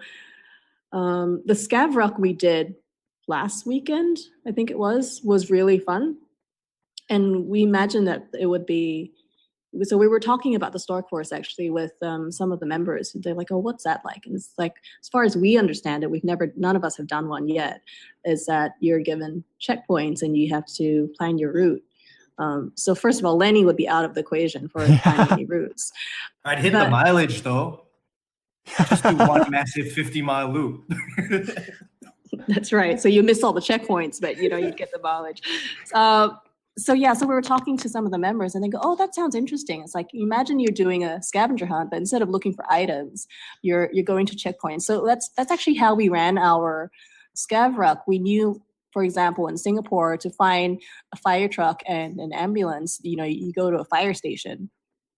the Scav Ruck we did last weekend, I think it was really fun, and we imagined that it would be. So we were talking about the Star Course actually with some of the members. They're like, "Oh, what's that like?" And it's like, as far as we understand it, none of us have done one yet. Is that you're given checkpoints and you have to plan your route. So first of all, Lenny would be out of the equation for planning any routes. I'd hit the mileage though. Just do one massive 50-mile loop. That's right. So you miss all the checkpoints, but you'd get the mileage. So we were talking to some of the members and they go, oh, that sounds interesting. It's like, imagine you're doing a scavenger hunt, but instead of looking for items, you're going to checkpoints. So that's actually how we ran our scav ruck. We knew, for example, in Singapore, to find a fire truck and an ambulance, you go to a fire station,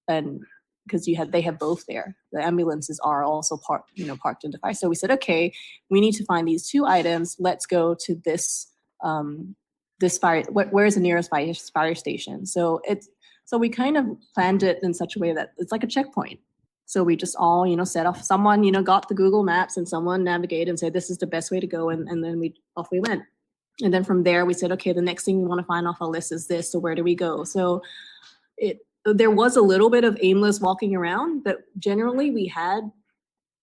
and because they have both there. The ambulances are also parked in the fire. So we said, okay, we need to find these two items. Let's go to this fire. Where's the nearest fire station? So we kind of planned it in such a way that it's like a checkpoint. So we just all set off. Someone got the Google Maps and someone navigated and said this is the best way to go, and then off we went. And then from there we said, okay, the next thing we want to find off our list is this. So where do we go? So there was a little bit of aimless walking around, but generally we had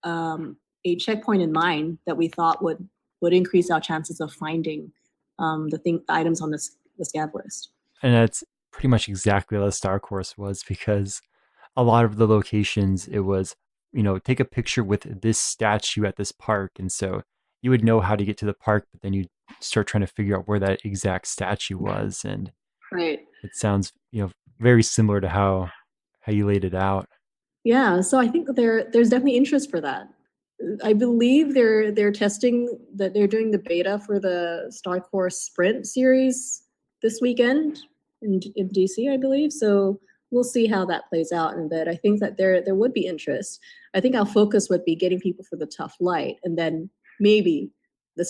a checkpoint in mind that we thought would increase our chances of finding the items on the scav list. And that's pretty much exactly what the star course was, because a lot of the locations, it was, take a picture with this statue at this park. And so you would know how to get to the park, but then you start trying to figure out where that exact statue was. And right. It sounds, very similar to how you laid it out. Yeah. So I think there's definitely interest for that. I believe they're testing that they're doing the beta for the Star Course Sprint series this weekend in DC, I believe. So we'll see how that plays out in a bit. I think that there would be interest. I think our focus would be getting people for the tough light, and then maybe the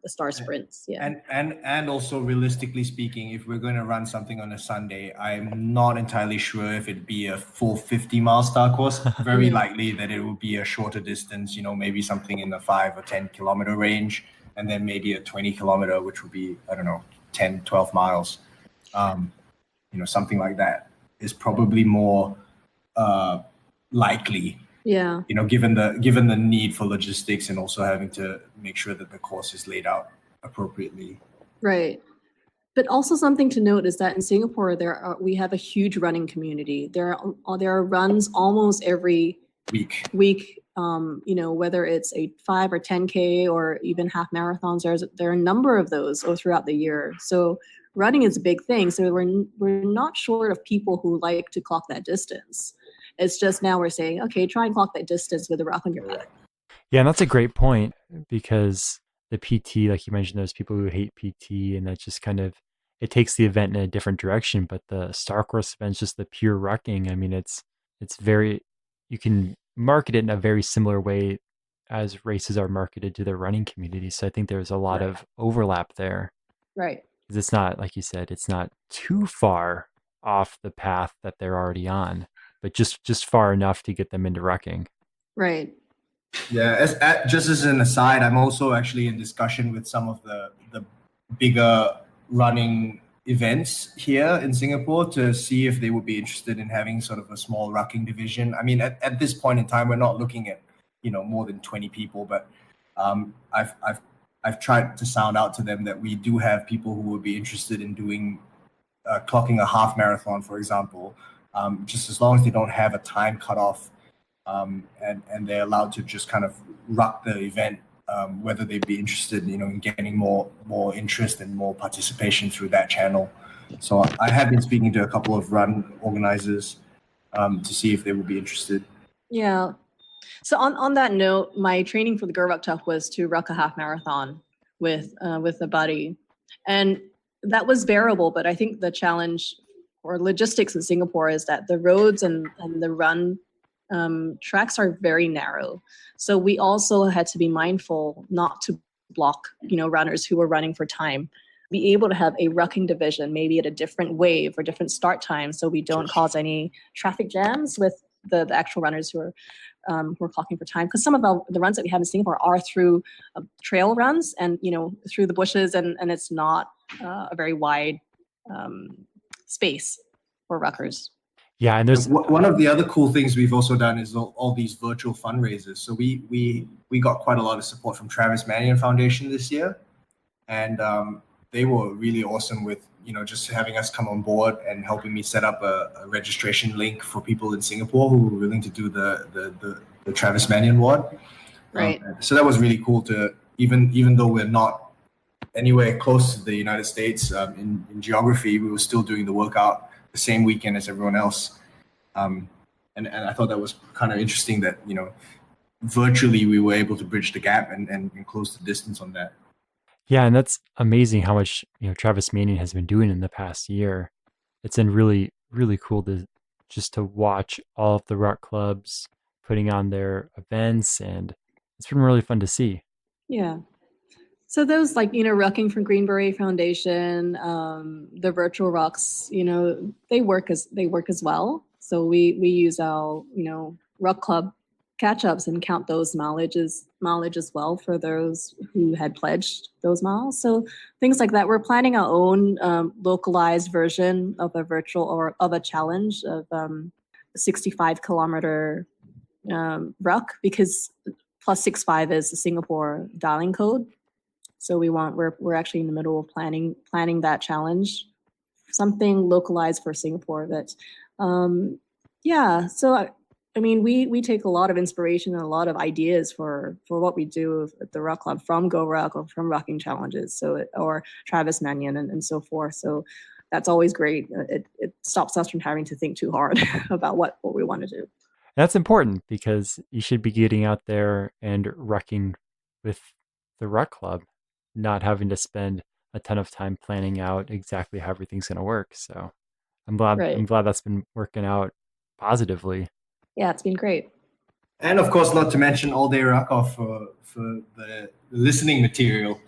star sprints. Yeah. And also, realistically speaking, if we're going to run something on a Sunday, I'm not entirely sure if it'd be a full 50-mile star course. Very likely that it will be a shorter distance, maybe something in the 5 or 10 kilometer range, and then maybe a 20 kilometer, which would be, 10, 12 miles. Something like that is probably more likely. Yeah. Given the need for logistics and also having to make sure that the course is laid out appropriately. Right. But also something to note is that in Singapore, we have a huge running community. There are runs almost every week. Whether it's a 5 or 10K or even half marathons, there are a number of those throughout the year. So running is a big thing. So we're not short of people who like to clock that distance. It's just now we're saying, okay, try and clock that distance with a ruck on your back. Yeah, and that's a great point, because the PT, like you mentioned, there's people who hate PT, and that just kind of, it takes the event in a different direction. But the Star Course event is just the pure rucking. I mean, it's very, you can market it in a very similar way as races are marketed to the running community. So I think there's a lot of overlap there. Right. Because it's not, like you said, it's not too far off the path that they're already on, but just far enough to get them into rucking. Right. Yeah. Just as an aside, I'm also actually in discussion with some of the bigger running events here in Singapore to see if they would be interested in having sort of a small rucking division. I mean, at this point in time, we're not looking at more than 20 people, but I've tried to sound out to them that we do have people who would be interested in doing clocking a half marathon, for example. Just as long as they don't have a time cutoff, and they're allowed to just kind of ruck the event, whether they'd be interested, in getting more interest and more participation through that channel. So I have been speaking to a couple of run organizers to see if they would be interested. Yeah. So on that note, my training for the Ruck Tough was to ruck a half marathon with a buddy, and that was bearable. But I think the challenge or logistics in Singapore is that the roads and the run tracks are very narrow. So we also had to be mindful not to block, runners who were running for time. Be able to have a rucking division, maybe at a different wave or different start time, so we don't cause any traffic jams with the actual runners who are clocking for time. Because some of the runs that we have in Singapore are through trail runs and through the bushes, and it's not a very wide space for ruckers. Yeah, and there's one of the other cool things we've also done is all these virtual fundraisers. So we got quite a lot of support from Travis Manion Foundation this year, and they were really awesome with just having us come on board and helping me set up a registration link for people in Singapore who were willing to do the Travis Manion Ward. Right. So that was really cool to even though we're not anywhere close to the United States in geography, we were still doing the workout the same weekend as everyone else. And I thought that was kind of interesting that, virtually we were able to bridge the gap and close the distance on that. Yeah, and that's amazing how much, Travis Manning has been doing in the past year. It's been really, really cool to watch all of the ruck clubs putting on their events, and it's been really fun to see. Yeah. So those like, Rucking from Greenberry Foundation, the virtual rocks, they work as well. So we use our, ruck club catch-ups and count those mileage as well for those who had pledged those miles. So things like that. We're planning our own localized version of a virtual or of a challenge of 65-kilometer ruck, because +65 is the Singapore dialing code. So we're actually in the middle of planning that challenge, something localized for Singapore. That, yeah. So we take a lot of inspiration and a lot of ideas for what we do at the Ruck Club from Go Ruck or from Rucking challenges. Or Travis Mannion and so forth. So that's always great. It stops us from having to think too hard about what we want to do. That's important because you should be getting out there and rucking with the Ruck Club, not having to spend a ton of time planning out exactly how everything's going to work. So I'm glad that's been working out positively. Yeah, it's been great. And of course, not to mention all day Ruckoff for the listening material.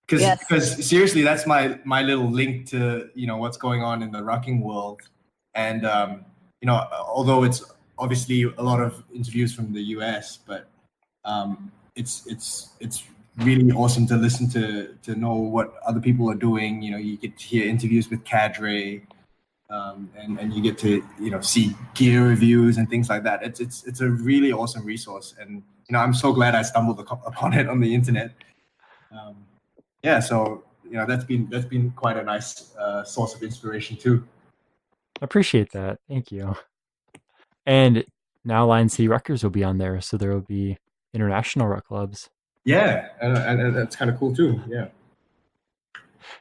Because seriously, that's my little link to what's going on in the rucking world. And although it's obviously a lot of interviews from the US, but it's really awesome to listen to know what other people are doing. You get to hear interviews with cadre, and you get to see gear reviews and things like that. It's a really awesome resource, and I'm so glad I stumbled upon it on the internet. So that's been quite a nice source of inspiration too. Appreciate that. Thank you. And now Lion City Ruckers will be on there, so there will be international ruck clubs. Yeah, and that's kind of cool too. Yeah.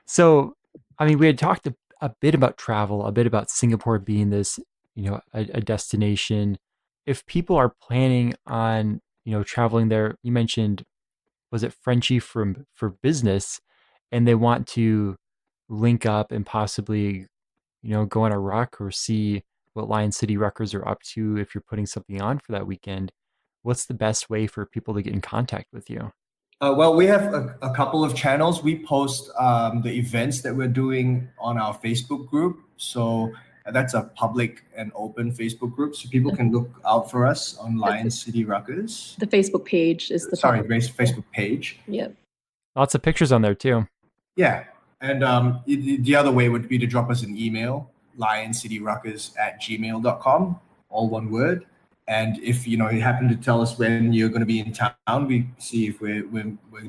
So, we had talked a bit about travel, a bit about Singapore being this, a destination. If people are planning on, traveling there, you mentioned, was it Frenchie for business, and they want to link up and possibly, go on a ruck or see what Lion City Ruckers are up to if you're putting something on for that weekend. What's the best way for people to get in contact with you? Well, we have a couple of channels. We post the events that we're doing on our Facebook group. So that's a public and open Facebook group. So people can look out for us on Lion City Ruckers. The Facebook page is the Facebook page. Yep. Lots of pictures on there too. Yeah. And the other way would be to drop us an email, lioncityruckers@gmail.com, all one word. And if you happen to tell us when you're going to be in town, we see if we're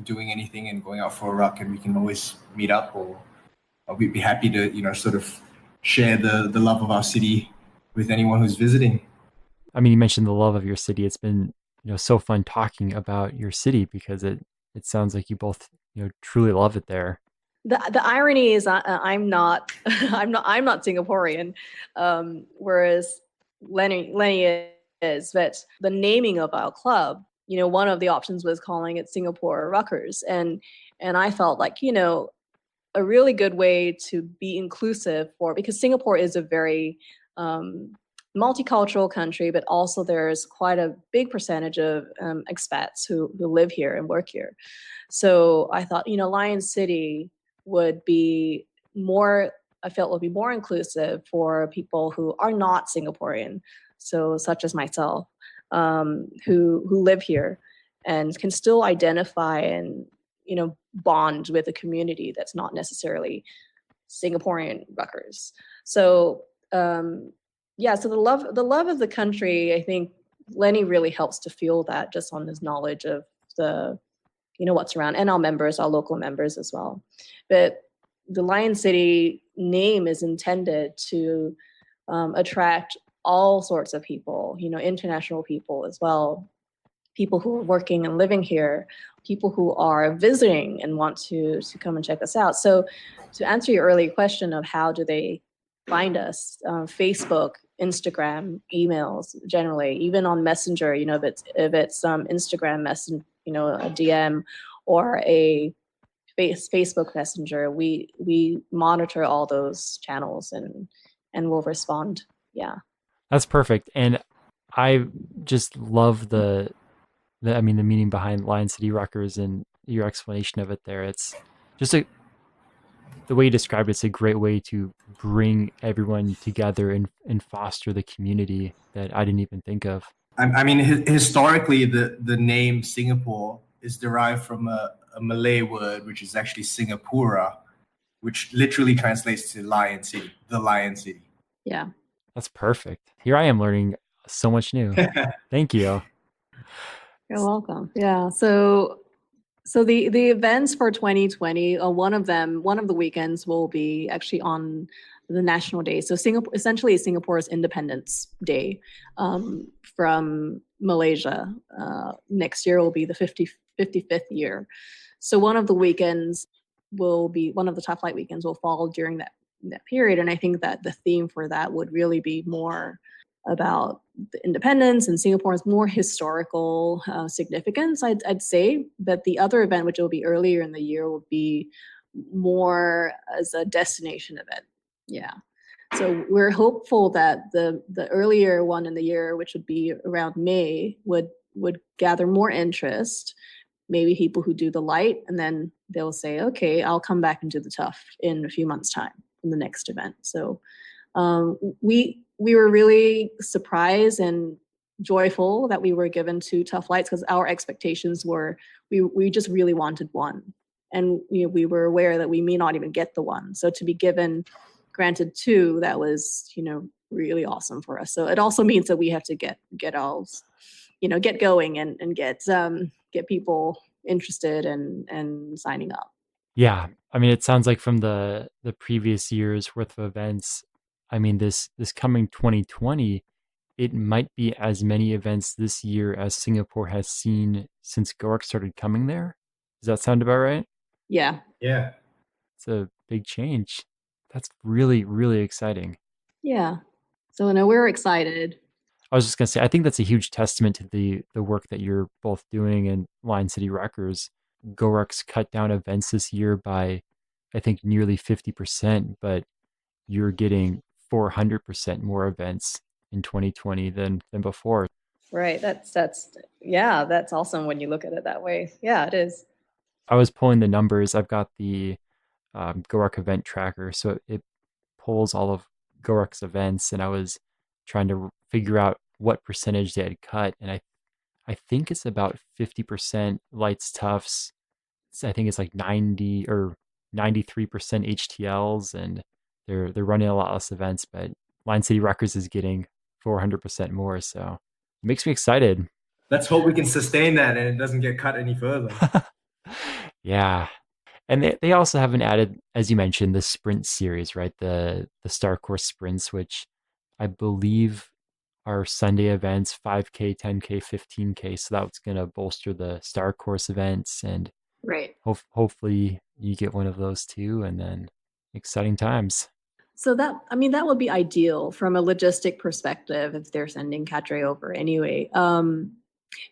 doing anything and going out for a ruck, and we can always meet up, or we'd be happy to sort of share the love of our city with anyone who's visiting. You mentioned the love of your city. It's been so fun talking about your city because it sounds like you both truly love it there. The irony is I'm not Singaporean, whereas Lenny is. But the naming of our club, one of the options was calling it Singapore Ruckers, and I felt like a really good way to be inclusive because Singapore is a very multicultural country, but also there's quite a big percentage of expats who live here and work here. So I thought Lion City would be more inclusive for people who are not Singaporean, so such as myself, who live here and can still identify and bond with a community that's not necessarily Singaporean ruckers. So so the love of the country, I think Lenny really helps to fuel that just on his knowledge of the what's around, and our local members as well. But the Lion City name is intended to attract all sorts of people, international people as well, people who are working and living here, people who are visiting and want to come and check us out. So to answer your earlier question of how do they find us, Facebook, Instagram, emails, generally, even on Messenger, if it's Instagram Messenger, a DM or a Facebook Messenger, we monitor all those channels and we'll respond. Yeah. That's perfect. And I just love the meaning behind Lion City Ruckers and your explanation of it there. It's just the way you described it's a great way to bring everyone together and foster the community that I didn't even think of. I mean, historically, the name Singapore is derived from a Malay word, which is actually Singapura, which literally translates to Lion City, the Lion City. Yeah. That's perfect. Here I am learning so much new. Thank you. You're welcome. Yeah. So the events for 2020, one of the weekends will be actually on the National Day. So Singapore's Independence Day from Malaysia. Next year will be the 55th year. So one of the top flight weekends will fall during that period. And I think that the theme for that would really be more about the independence and Singapore's more historical significance, I'd say. But the other event, which will be earlier in the year, will be more as a destination event. Yeah. So we're hopeful that the earlier one in the year, which would be around May, would gather more interest. Maybe people who do the light, and then they'll say, okay, I'll come back and do the tough in a few months' time in the next event. So we were really surprised and joyful that we were given 2 tough lights, because our expectations were we just really wanted one, and we were aware that we may not even get the one. So to be granted 2, that was really awesome for us. So it also means that we have to get going and get people interested and signing up. Yeah, I mean, it sounds like from the previous year's worth of events, I mean, this coming 2020, it might be as many events this year as Singapore has seen since GoRuck started coming there. Does that sound about right? Yeah. Yeah. It's a big change. That's really, really exciting. Yeah. So we're excited. I was just going to say, I think that's a huge testament to the work that you're both doing in Lion City Ruckers. GoRuck's cut down events this year by, I think, nearly 50%, but you're getting 400% more events in 2020 than before. Right. That's awesome when you look at it that way. Yeah, it is. I was pulling the numbers. I've got the GoRuck event tracker, so it pulls all of GoRuck's events, and I was trying to figure out what percentage they had cut, and I think it's about 50% lights toughs. I think it's like 90 or 93% HTLs, and they're running a lot less events, but Lion City Ruckers is getting 400% more, so it makes me excited. Let's hope we can sustain that and it doesn't get cut any further. Yeah. And they also haven't added, as you mentioned, the sprint series, right? The Star Course sprints, which I believe are Sunday events, 5K, 10K, 15K. So that's going to bolster the Star Course events. And right. Hopefully you get one of those too. And then exciting times. So that would be ideal from a logistic perspective if they're sending cadre over anyway.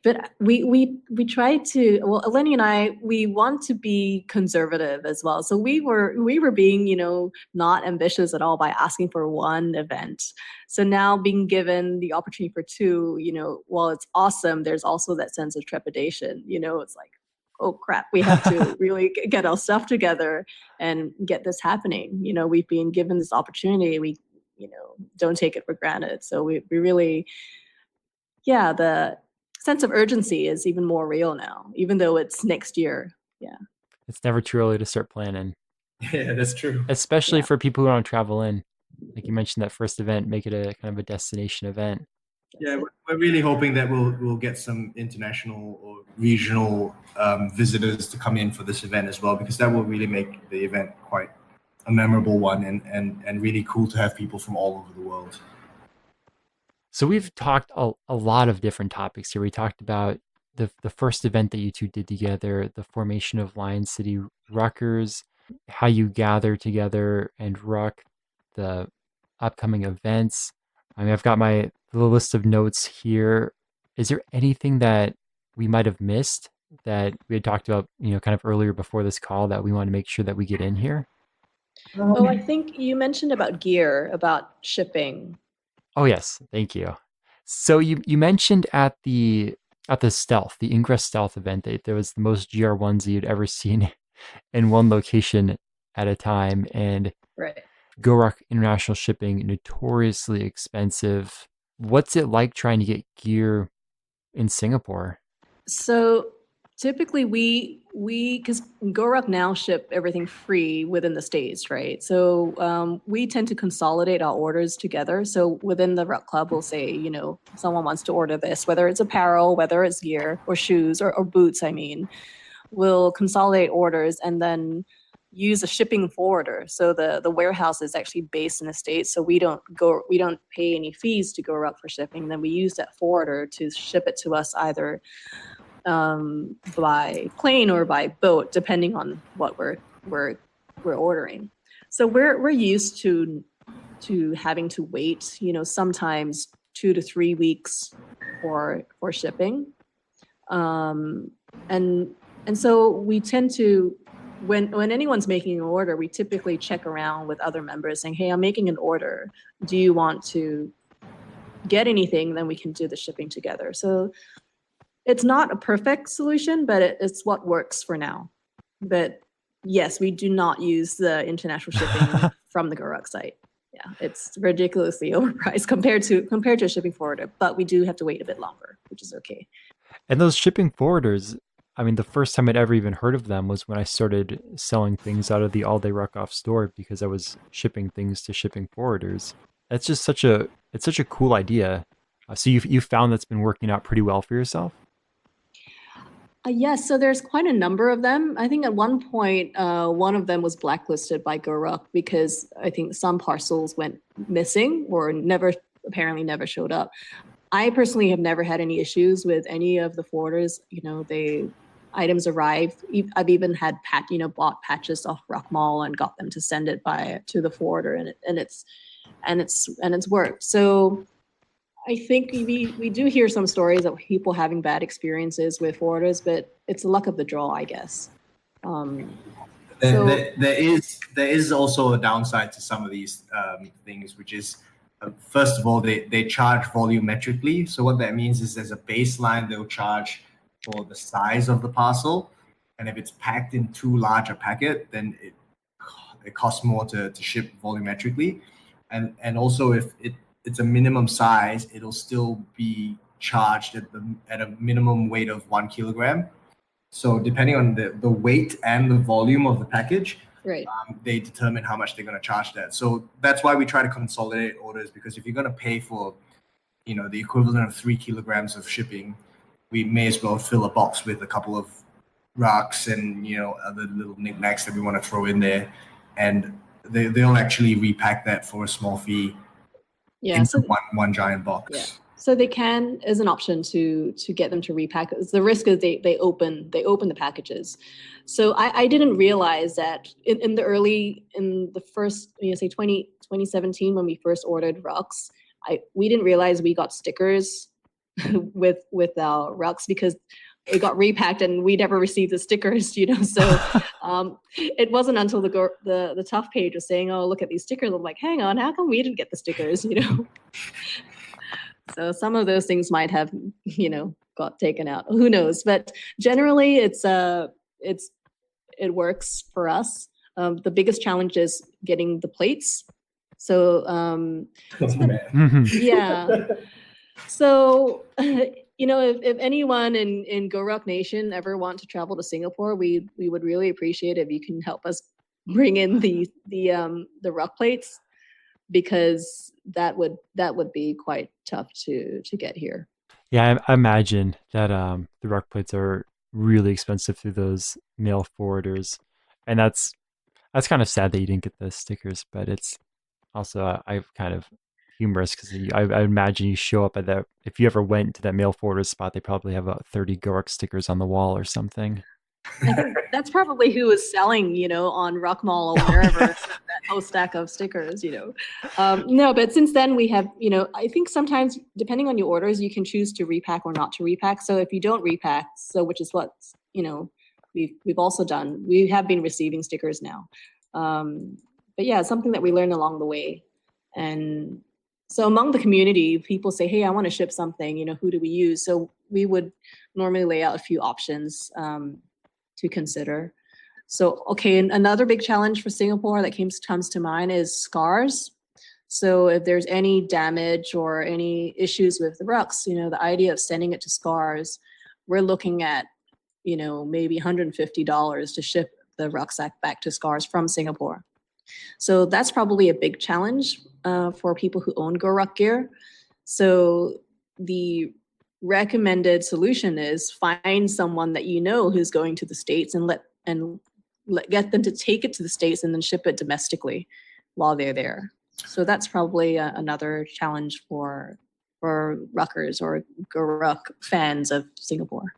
But we try to, well, Lenny and I, we want to be conservative as well. So we were being, not ambitious at all by asking for one event. So now being given the opportunity for 2, while it's awesome, there's also that sense of trepidation. It's like, oh crap, we have to really get our stuff together and get this happening. We've been given this opportunity. We, don't take it for granted. So we really, the sense of urgency is even more real now, even though it's next year. Yeah. It's never too early to start planning. Yeah, that's true. Especially for people who want to travel in. Like you mentioned, that first event, make it a kind of a destination event. Yeah, we're really hoping that we'll get some international or regional visitors to come in for this event as well, because that will really make the event quite a memorable one and really cool to have people from all over the world. So we've talked a lot of different topics here. We talked about the first event that you two did together, the formation of Lion City Ruckers, how you gather together and ruck, the upcoming events. I mean, I've got my little list of notes here. Is there anything that we might have missed that we had talked about, kind of earlier before this call that we want to make sure that we get in here? Oh, I think you mentioned about gear, about shipping. Oh yes, thank you. So you mentioned at the stealth, the Ingress stealth event, that there was the most GR1s that you'd ever seen in one location at a time, and Right. GoRuck international shipping notoriously expensive. What's it like trying to get gear in Singapore? So typically we because GoRuck now ship everything free within the states, right? So we tend to consolidate our orders together. So within the Ruck Club, we'll say, someone wants to order this, whether it's apparel, whether it's gear or shoes or boots. I mean, we'll consolidate orders and then use a shipping forwarder. So the warehouse is actually based in the States. So we don't pay any fees to GoRuck for shipping. Then we use that forwarder to ship it to us either by plane or by boat, depending on what we're ordering. So we're used to having to wait, sometimes 2 to 3 weeks for shipping, and so we tend to, when anyone's making an order, we typically check around with other members saying, "Hey, I'm making an order. Do you want to get anything?" Then we can do the shipping together. So it's not a perfect solution, but it's what works for now. But yes, we do not use the international shipping from the GoRuck site. Yeah, it's ridiculously overpriced compared to a shipping forwarder, but we do have to wait a bit longer, which is okay. And those shipping forwarders, I mean, the first time I'd ever even heard of them was when I started selling things out of the All Day Ruckoff store because I was shipping things to shipping forwarders. That's just such a cool idea. So you found that's been working out pretty well for yourself? Yes, so there's quite a number of them. I think at one point, one of them was blacklisted by GoRuck because I think some parcels went missing or apparently never showed up. I personally have never had any issues with any of the forwarders. Items arrive. I've even had bought patches off Rock Mall and got them to send it to the forwarder, and it's worked. So I think we do hear some stories of people having bad experiences with forwarders, but it's the luck of the draw, I guess. There is also a downside to some of these things, which is first of all they charge volumetrically. So what that means is there's a baseline they'll charge for the size of the parcel, and if it's packed in too large a packet, then it costs more to ship volumetrically, and also if it's a minimum size, it'll still be charged at a minimum weight of 1 kilogram. So depending on the weight and the volume of the package, right, they determine how much they're going to charge that. So that's why we try to consolidate orders, because if you're going to pay for, the equivalent of 3 kilograms of shipping, we may as well fill a box with a couple of rocks and other little knickknacks that we want to throw in there, and they'll actually repack that for a small fee. Yeah, into so one giant box. yeah, so they can as an option to get them to repack. The risk is they open the packages. So I didn't realize that in the first, say 2017 when we first ordered rucks, we didn't realize we got stickers with our rucks because it got repacked and we never received the stickers, So it wasn't until the tough page was saying, "Oh, look at these stickers." I'm like, hang on, how come we didn't get the stickers? So some of those things might have, got taken out. Who knows? But generally, it works for us. The biggest challenge is getting the plates. So yeah. So if anyone in GoRuck Nation ever want to travel to Singapore, we would really appreciate if you can help us bring in the ruck plates, because that would be quite tough to get here. Yeah, I imagine that the ruck plates are really expensive through those mail forwarders, and that's kind of sad that you didn't get the stickers. But it's also I've kind of humorous because I imagine you show up at that. If you ever went to that mail forwarder spot, they probably have about 30 Goruck stickers on the wall or something. I think that's probably who was selling, on Ruck Mall or wherever that whole stack of stickers, No, but since then we have, I think sometimes depending on your orders, you can choose to repack or not to repack. So if you don't repack, which is what, we've also done, we have been receiving stickers now. But yeah, it's something that we learned along the way. And so among the community, people say, hey, I want to ship something, who do we use? So we would normally lay out a few options to consider. So, okay, and another big challenge for Singapore that comes to mind is scars. So if there's any damage or any issues with the rucks, the idea of sending it to scars, we're looking at, maybe $150 to ship the rucksack back to scars from Singapore. So that's probably a big challenge for people who own Goruck gear. So the recommended solution is find someone that who's going to the States and get them to take it to the States and then ship it domestically while they're there. So that's probably another challenge for ruckers or Goruck fans of Singapore.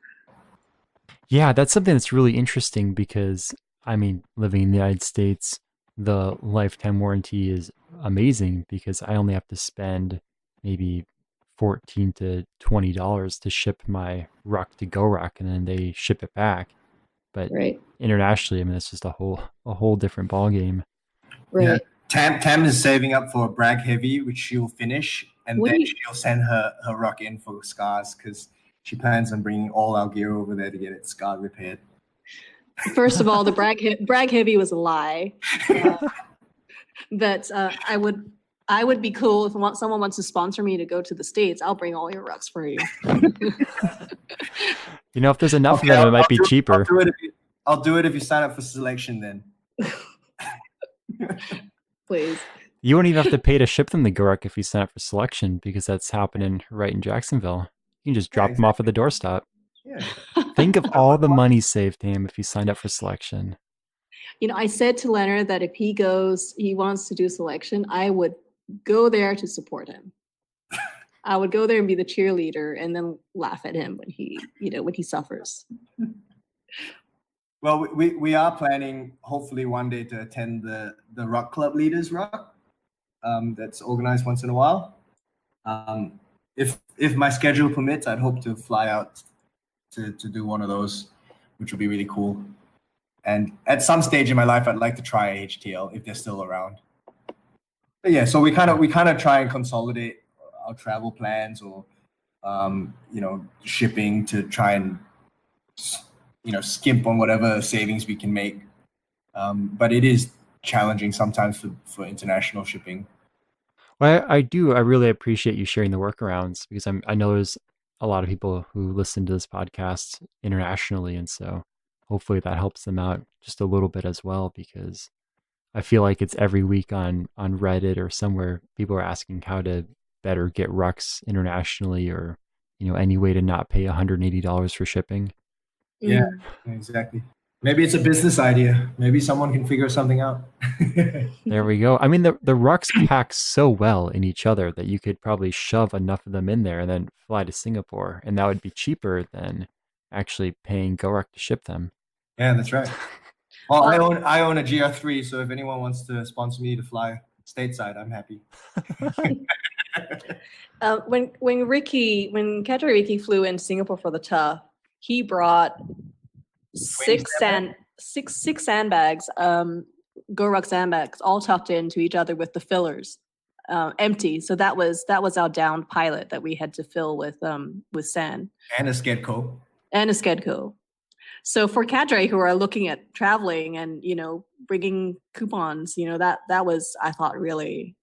Yeah, that's something that's really interesting because, living in the United States, the lifetime warranty is amazing because I only have to spend maybe $14 to $20 to ship my ruck to Goruck, and then they ship it back. But internationally, it's just a whole different ball game. Right. Yeah. Tam is saving up for a brag heavy, which she'll finish, and then she'll send her ruck in for scars because she plans on bringing all our gear over there to get it scar repaired. First of all, the brag heavy was a lie. But I would be cool if someone wants to sponsor me to go to the States. I'll bring all your rucks for you. If there's enough of them, it might be cheaper. I'll do it if you sign up for selection then. Please. You won't even have to pay to ship them to Goruck if you sign up for selection because that's happening right in Jacksonville. You can just drop them off at the doorstep. Yeah. Think of all the money saved, Tam, if you signed up for selection. I said to Leonard that if he wants to do selection, I would go there to support him. I would go there and be the cheerleader and then laugh at him when he suffers. Well, we are planning hopefully one day to attend the Ruck Club Leaders Ruck that's organized once in a while. If my schedule permits, I'd hope to fly out to do one of those, which would be really cool. And at some stage in my life, I'd like to try HTL if they're still around. But yeah, so we kind of try and consolidate our travel plans or shipping to try and skimp on whatever savings we can make. But it is challenging sometimes for international shipping. Well, I really appreciate you sharing the workarounds because I know there's a lot of people who listen to this podcast internationally, and so hopefully that helps them out just a little bit as well, because I feel like it's every week on Reddit or somewhere people are asking how to better get rucks internationally or any way to not pay $180 for shipping. Yeah, exactly. Maybe it's a business idea. Maybe someone can figure something out. There we go. The rucks pack so well in each other that you could probably shove enough of them in there and then fly to Singapore, and that would be cheaper than actually paying Goruck to ship them. Yeah, that's right. Well, I own a GR3, so if anyone wants to sponsor me to fly stateside, I'm happy. When Cadre Ricky flew in Singapore for the tough, he brought six sandbags, Goruck sandbags, all tucked into each other with the fillers empty. So that was our downed pilot that we had to fill with sand and a Skedco. So for cadre who are looking at traveling and bringing coupons, that was, I thought, really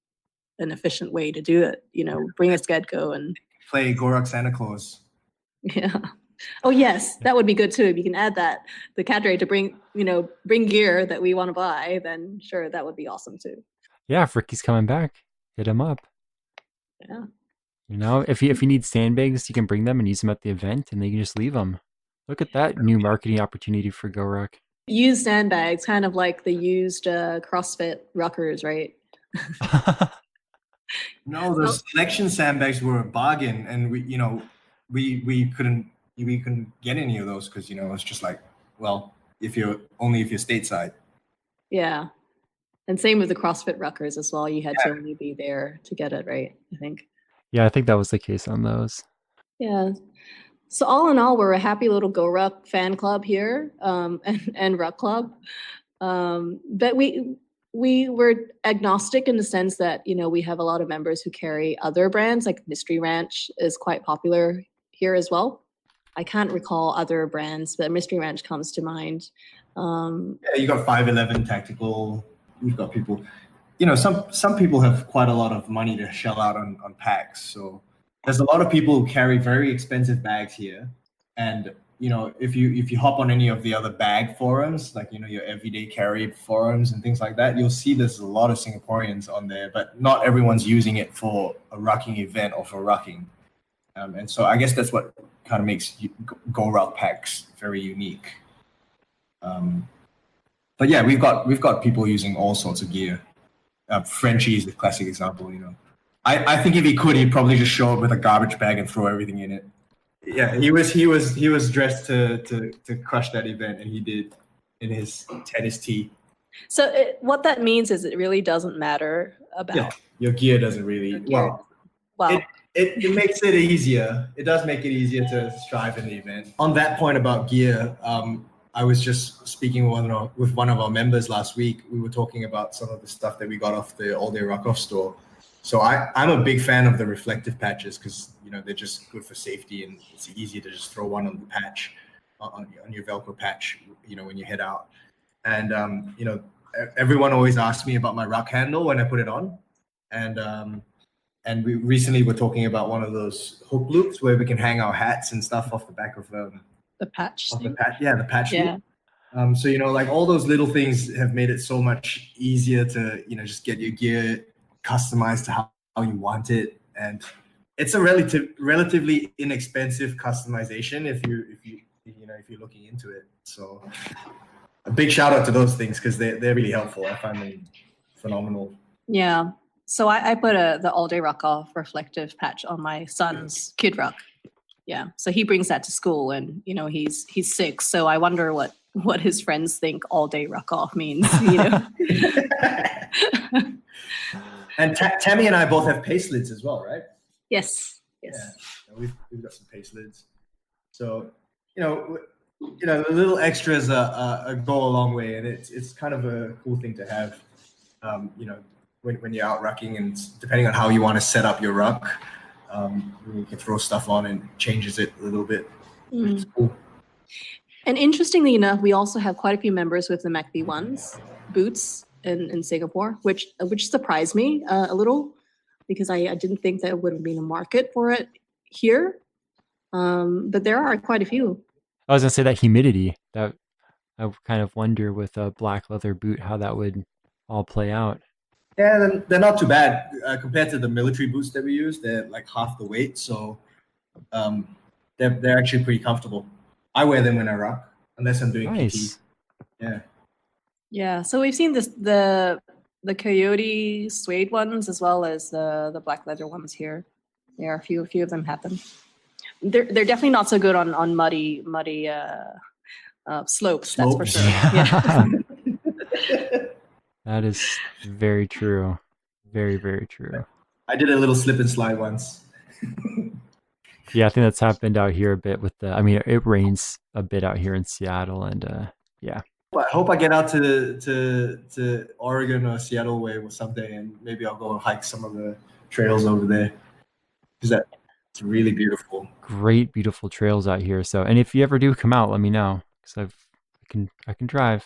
an efficient way to do it. Bring a Skedco and play Goruck Santa Claus. Yeah. Oh yes, that would be good too. If you can add the cadre to bring gear that we want to buy, then sure, that would be awesome too. Yeah, if Ricky's coming back, hit him up. Yeah. If you need sandbags, you can bring them and use them at the event, and then you can just leave them. Look at that new marketing opportunity for Goruck. Used sandbags, kind of like the used CrossFit ruckers, right? No, those selection sandbags were a bargain, and we couldn't get any of those because it's just like, well, if you're stateside. Yeah. And same with the CrossFit Ruckers as well. You had to only be there to get it, right? I think. Yeah, I think that was the case on those. Yeah. So all in all, we're a happy little Go Ruck fan club here, and Ruck Club. But we were agnostic in the sense that we have a lot of members who carry other brands, like Mystery Ranch is quite popular here as well. I can't recall other brands, but Mystery Ranch comes to mind. Yeah, you got 511 Tactical. You've got people. Some people have quite a lot of money to shell out on packs. So there's a lot of people who carry very expensive bags here, and if you hop on any of the other bag forums, like your everyday carry forums and things like that, you'll see there's a lot of Singaporeans on there, but not everyone's using it for a rucking event or for rucking. And so I guess that's what kind of makes Go Ruck packs very unique. But yeah, we've got people using all sorts of gear. Frenchie is the classic example. I think if he could, he'd probably just show up with a garbage bag and throw everything in it. Yeah, he was dressed to crush that event, and he did in his tennis tee. So what that means is it really doesn't matter about your gear doesn't really well. It makes it easier. It does make it easier to strive in the event. On that point about gear, I was just speaking with one of our members last week. We were talking about some of the stuff that we got off the All Day Ruckoff store. So I'm a big fan of the reflective patches because they're just good for safety, and it's easier to just throw one on the patch, on your Velcro patch, when you head out. And everyone always asks me about my ruck handle when I put it on, and we recently were talking about one of those hook loops where we can hang our hats and stuff off the back of the patch. The patch. Yeah. Loop. So like all those little things have made it so much easier to just get your gear customized to how you want it, and it's a relatively inexpensive customization if you're looking into it. So a big shout out to those things because they're really helpful. I find them phenomenal. Yeah. So I put the All Day Ruckoff reflective patch on my son's Kid Ruck. Yeah. So he brings that to school, and he's 6. So I wonder what his friends think All Day Ruckoff means. And Tammy and I both have pace lids as well, right? Yes. Yeah, we've got some pace lids. So the little extras go a long way, and it's kind of a cool thing to have. When you're out rucking, and depending on how you want to set up your ruck, you can throw stuff on and changes it a little bit. It's cool. And interestingly enough, we also have quite a few members with the MACB ones boots in Singapore, which surprised me a little because I didn't think there would have been a market for it here. But there are quite a few. I was gonna say that humidity. That I kind of wonder with a black leather boot how that would all play out. Yeah, they're not too bad compared to the military boots that we use. They're like half the weight, so they're actually pretty comfortable. I wear them when I ruck, unless I'm doing PT. Yeah. Yeah. So we've seen the coyote suede ones as well as the black leather ones here. There are a few of them happen. They're definitely not so good on muddy slopes. That's for sure. Yeah. That is very true. Very, very true. I did a little slip and slide once. Yeah, I think that's happened out here a bit with it rains a bit out here in Seattle, and yeah. I hope I get out to Oregon or Seattle way someday, and maybe I'll go hike some of the trails over there. Because it's really beautiful. Great, beautiful trails out here. So, and if you ever do come out, let me know because I can drive.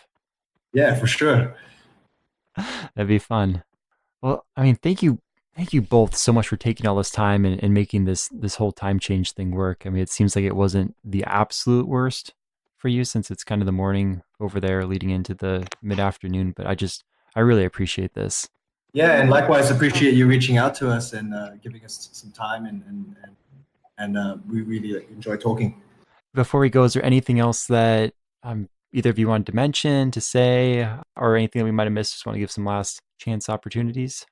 Yeah, for sure. That'd be fun. Well, thank you both so much for taking all this time and making this whole time change thing work. It seems like it wasn't the absolute worst for you since it's kind of the morning over there leading into the mid-afternoon, but I really appreciate this. Yeah, and likewise appreciate you reaching out to us and giving us some time, and we really enjoy talking. Before we go, is there anything else that either of you wanted to mention, to say, or anything that we might have missed? Just want to give some last chance opportunities.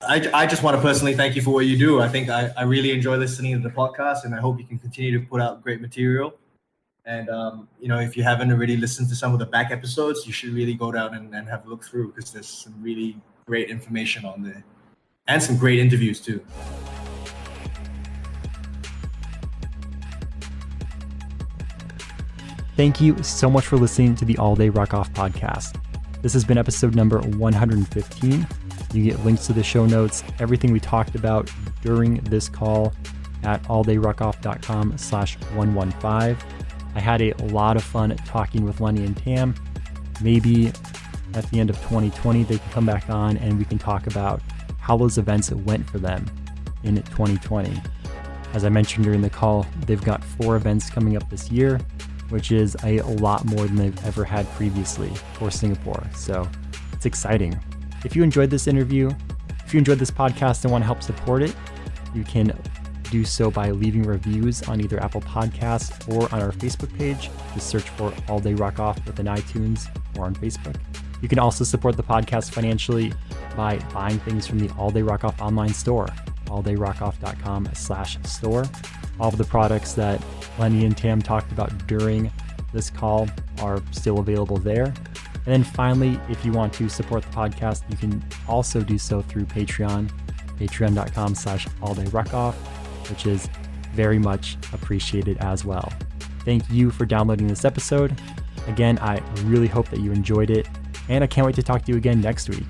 I just want to personally thank you for what you do. I think I really enjoy listening to the podcast, and I hope you can continue to put out great material. And, if you haven't already listened to some of the back episodes, you should really go down and have a look through, because there's some really great information on there and some great interviews too. Thank you so much for listening to the All Day Ruckoff podcast. This has been episode number 115. You get links to the show notes, everything we talked about during this call at alldayruckoff.com/115. I had a lot of fun talking with Lenny and Tam. Maybe at the end of 2020, they can come back on and we can talk about how those events went for them in 2020. As I mentioned during the call, they've got 4 events coming up this year, which is a lot more than they've ever had previously for Singapore. So it's exciting. If you enjoyed this interview, if you enjoyed this podcast and want to help support it, you can do so by leaving reviews on either Apple Podcasts or on our Facebook page. Just search for All Day Ruckoff within iTunes or on Facebook. You can also support the podcast financially by buying things from the All Day Ruckoff online store, alldayruckoff.com/store. All of the products that Lenny and Tam talked about during this call are still available there. And then finally, if you want to support the podcast, you can also do so through Patreon, patreon.com/alldayruckoff, which is very much appreciated as well. Thank you for downloading this episode. Again, I really hope that you enjoyed it, and I can't wait to talk to you again next week.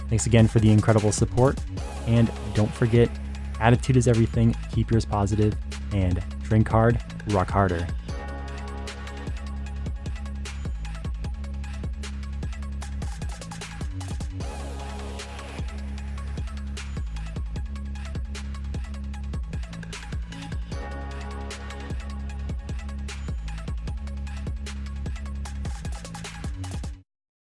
Thanks again for the incredible support, and don't forget, attitude is everything, keep yours positive, and drink hard, ruck harder.